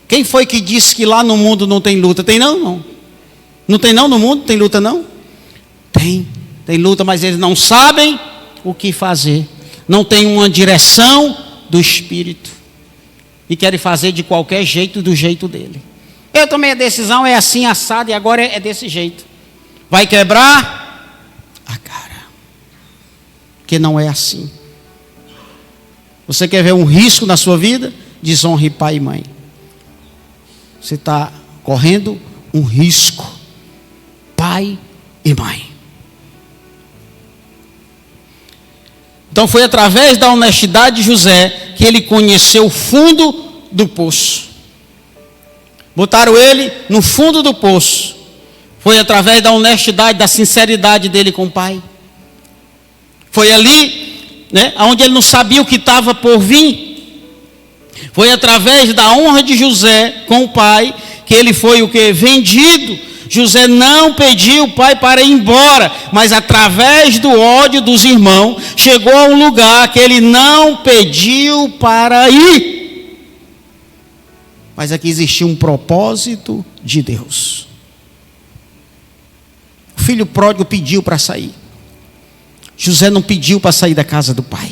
Quem foi que disse que lá no mundo não tem luta? Tem não, não. Não tem não no mundo? Tem luta não? Tem luta, mas eles não sabem o que fazer. Não tem uma direção do Espírito. E querem fazer de qualquer jeito, do jeito dele. Eu tomei a decisão, é assim, assado, e agora é desse jeito. Vai quebrar a cara. Porque não é assim. Você quer ver um risco na sua vida? Desonre pai e mãe. Você está correndo um risco. Pai e mãe. Então foi através da honestidade de José que ele conheceu o fundo do poço. Botaram ele no fundo do poço. Foi através da honestidade, da sinceridade dele com o pai. Foi ali, né, onde ele não sabia o que estava por vir. Foi através da honra de José com o pai que ele foi o que? Vendido. José não pediu o pai para ir embora, mas através do ódio dos irmãos, chegou a um lugar que ele não pediu para ir. Mas aqui existia um propósito de Deus. O filho pródigo pediu para sair. José não pediu para sair da casa do pai.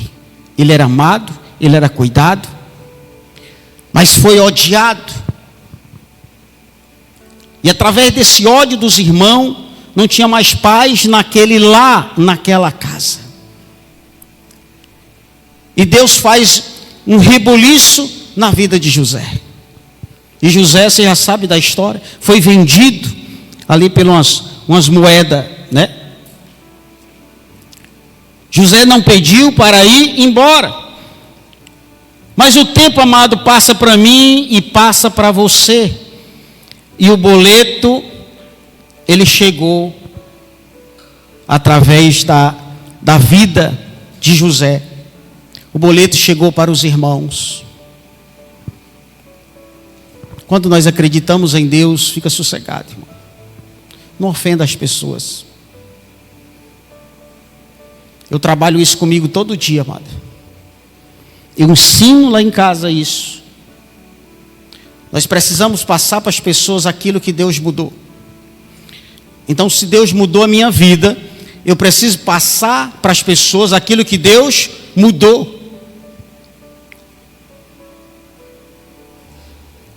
Ele era amado, ele era cuidado, mas foi odiado. E através desse ódio dos irmãos, não tinha mais paz naquela casa. E Deus faz um rebuliço na vida de José. E José, você já sabe da história, foi vendido ali pelas umas moedas, né? José não pediu para ir embora. Mas o tempo, amado, passa para mim e passa para você. E o boleto, ele chegou através da vida de José. O boleto chegou para os irmãos. Quando nós acreditamos em Deus, fica sossegado, irmão. Não ofenda as pessoas. Eu trabalho isso comigo todo dia, amado. Eu ensino lá em casa isso. Nós precisamos passar para as pessoas aquilo que Deus mudou. Então, se Deus mudou a minha vida, eu preciso passar para as pessoas aquilo que Deus mudou.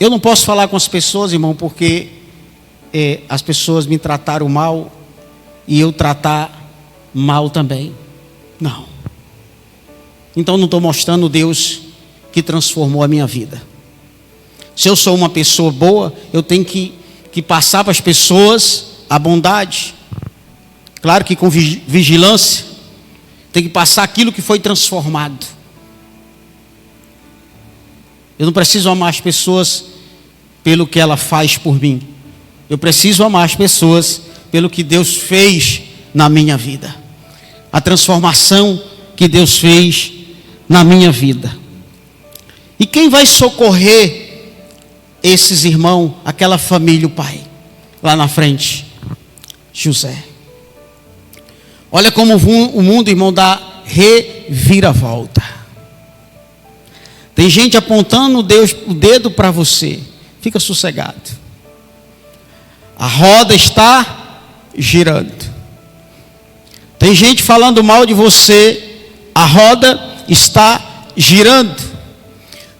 Eu não posso falar com as pessoas, irmão, porque as pessoas me trataram mal e eu tratar mal também. Não. Então não estou mostrando o Deus que transformou a minha vida. Se eu sou uma pessoa boa, eu tenho que passar para as pessoas a bondade. Claro que com vigilância. Tem que passar aquilo que foi transformado. Eu não preciso amar as pessoas pelo que ela faz por mim. Eu preciso amar as pessoas pelo que Deus fez na minha vida. A transformação que Deus fez na minha vida. E quem vai socorrer esses irmãos, aquela família, o pai? Lá na frente, José. Olha como o mundo, irmão, dá reviravolta. Tem gente apontando o dedo para você. Fica sossegado. A roda está girando. Tem gente falando mal de você. A roda está girando.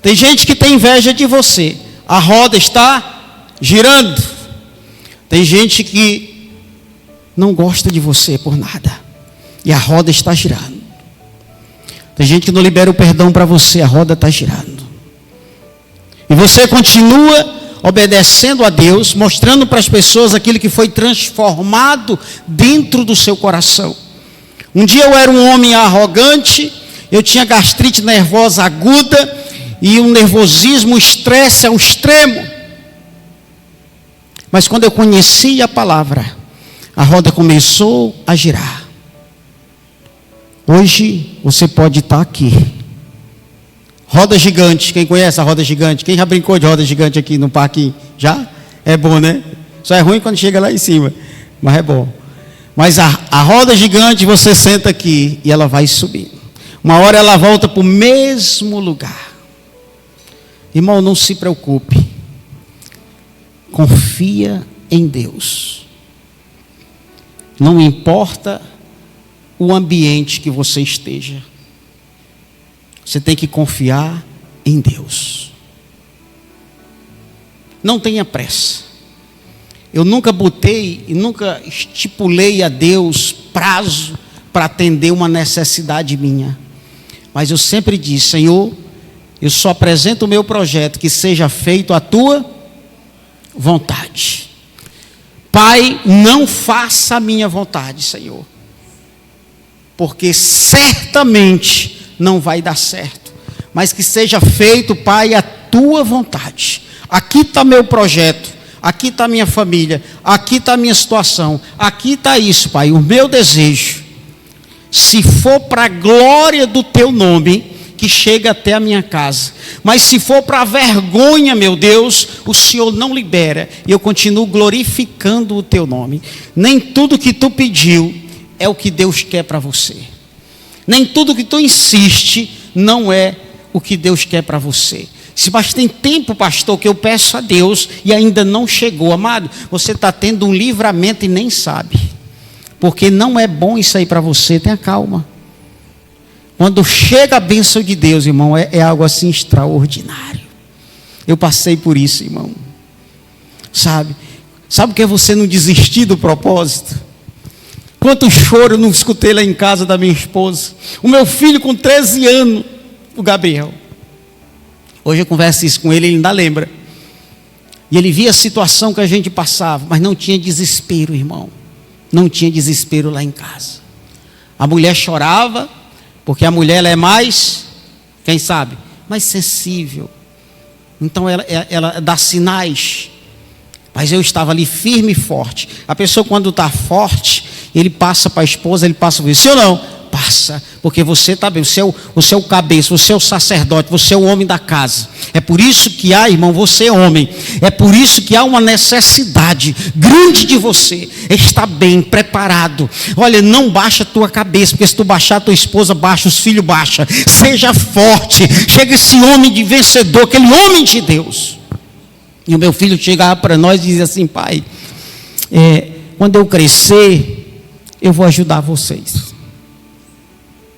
Tem gente que tem inveja de você. A roda está girando. Tem gente que não gosta de você por nada. E a roda está girando. Tem gente que não libera o perdão para você. A roda está girando. E você continua obedecendo a Deus, mostrando para as pessoas aquilo que foi transformado dentro do seu coração. Um dia eu era um homem arrogante, eu tinha gastrite nervosa aguda e um nervosismo, um estresse ao extremo. Mas quando eu conheci a palavra, a roda começou a girar. Hoje você pode estar aqui. Roda gigante, quem conhece a roda gigante? Quem já brincou de roda gigante aqui no parque? Já? É bom, né? Só é ruim quando chega lá em cima, mas é bom. Mas a roda gigante, você senta aqui e ela vai subir. Uma hora ela volta para o mesmo lugar. Irmão, não se preocupe. Confia em Deus. Não importa o ambiente que você esteja. Você tem que confiar em Deus. Não tenha pressa. Eu nunca botei e nunca estipulei a Deus prazo para atender uma necessidade minha. Mas eu sempre disse: Senhor, eu só apresento o meu projeto, que seja feito a tua vontade. Pai, não faça a minha vontade, Senhor, porque certamente não vai dar certo, mas que seja feito, Pai, a tua vontade. Aqui está meu projeto, aqui está minha família, aqui está minha situação, aqui está isso, Pai, o meu desejo. Se for para a glória do teu nome, que chega até a minha casa. Mas se for para a vergonha, meu Deus, o Senhor não libera. E eu continuo glorificando o teu nome. Nem tudo que tu pediu é o que Deus quer para você. Nem tudo que tu insiste não é o que Deus quer para você. Mas tem tempo, pastor, que eu peço a Deus e ainda não chegou. Amado, você está tendo um livramento e nem sabe. Porque não é bom isso aí para você. Tenha calma. Quando chega a bênção de Deus, irmão, é algo assim extraordinário. Eu passei por isso, irmão. Sabe o que é você não desistir do propósito? Quanto choro eu não escutei lá em casa da minha esposa. O meu filho com 13 anos, o Gabriel. Hoje eu converso isso com ele, ele ainda lembra. E ele via a situação que a gente passava, mas não tinha desespero, irmão. Não tinha desespero lá em casa. A mulher chorava, porque a mulher ela é mais, quem sabe, mais sensível. Então ela dá sinais. Mas eu estava ali firme e forte. A pessoa quando está forte, ele passa para a esposa, ele passa para você, sim ou não? Passa, porque você está bem, você é o cabeça, você é o sacerdote, você é o homem da casa. É por isso que há, irmão, você é homem. É por isso que há uma necessidade grande de você estar bem preparado. Olha, não baixa a tua cabeça, porque se tu baixar a tua esposa, baixa, os filhos baixa. Seja forte, chega esse homem de vencedor, aquele homem de Deus. E o meu filho chegava para nós e dizia assim: pai, quando eu crescer, eu vou ajudar vocês.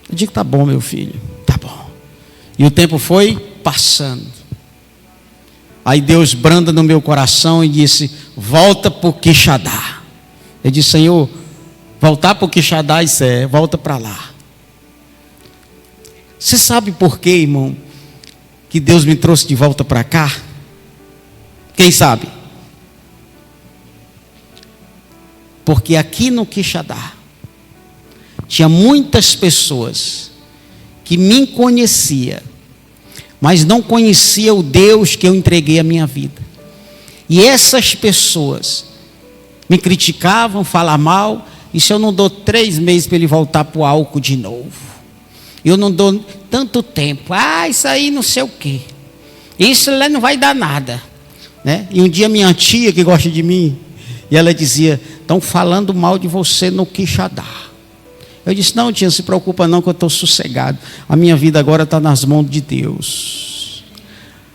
Eu digo: tá bom, meu filho, tá bom. E o tempo foi passando. Aí Deus branda no meu coração e disse: volta para o Quixadá. Eu disse: Senhor, voltar para o Quixadá, isso volta para lá. Você sabe por quê, irmão, que Deus me trouxe de volta para cá? Quem sabe? Porque aqui no Quixadá tinha muitas pessoas que me conheciam, mas não conhecia o Deus que eu entreguei a minha vida. E essas pessoas me criticavam, falavam mal. E se eu não dou 3 meses para ele voltar para o álcool de novo? Eu não dou tanto tempo. Isso aí não sei o quê. Isso lá não vai dar nada, né? E um dia minha tia, que gosta de mim, e ela dizia: estão falando mal de você no Quixadá. Eu disse: não, tia, não se preocupa não, que eu estou sossegado. A minha vida agora está nas mãos de Deus.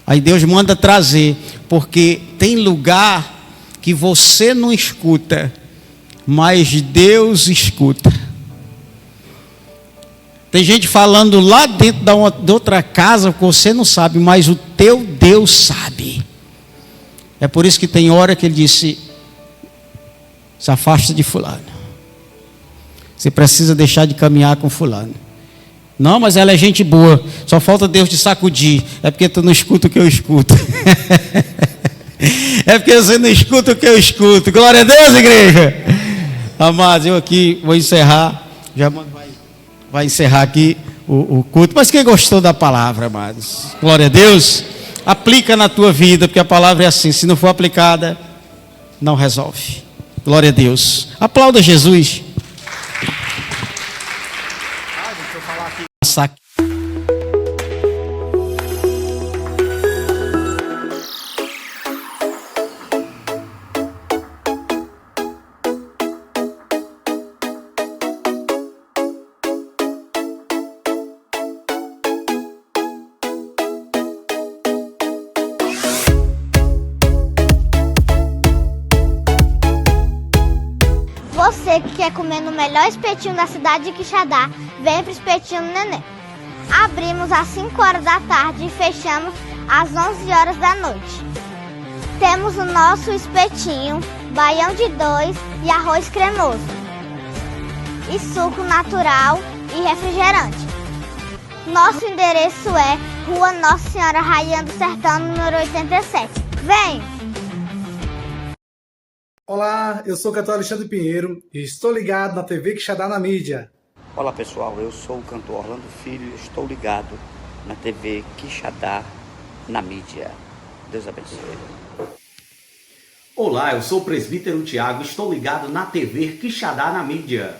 Aí Deus manda trazer, porque tem lugar que você não escuta, mas Deus escuta. Tem gente falando lá dentro de outra casa que você não sabe, mas o teu Deus sabe. É por isso que tem hora que ele disse: se afasta de fulano. Você precisa deixar de caminhar com fulano. Não, mas ela é gente boa, só falta Deus te sacudir. É porque tu não escuta o que eu escuto. É porque você não escuta o que eu escuto. Glória a Deus, igreja. Amados, eu aqui vou encerrar. Já vai encerrar aqui o culto. Mas quem gostou da palavra, amados? Glória a Deus. Aplica na tua vida, porque a palavra é assim: se não for aplicada, não resolve. Glória a Deus. Aplauda Jesus. Deixa eu falar aqui. Você que quer comer no melhor espetinho da cidade de Quixadá, vem para o Espetinho do Neném. Abrimos às 5 horas da tarde e fechamos às 11 horas da noite. Temos o nosso espetinho, baião de 2 e arroz cremoso, e suco natural e refrigerante. Nosso endereço é Rua Nossa Senhora Rainha do Sertão, número 87. Vem! Olá, eu sou o cantor Alexandre Pinheiro e estou ligado na TV Quixadá na mídia. Olá pessoal, eu sou o cantor Orlando Filho e estou ligado na TV Quixadá na mídia. Deus abençoe. Olá, eu sou o presbítero Tiago, estou ligado na TV Quixadá na mídia.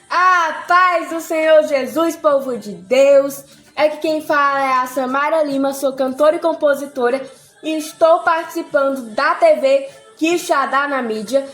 A paz do Senhor Jesus, povo de Deus. É que quem fala é a Samara Lima, sou cantora e compositora e estou participando da TV Quixadá na mídia.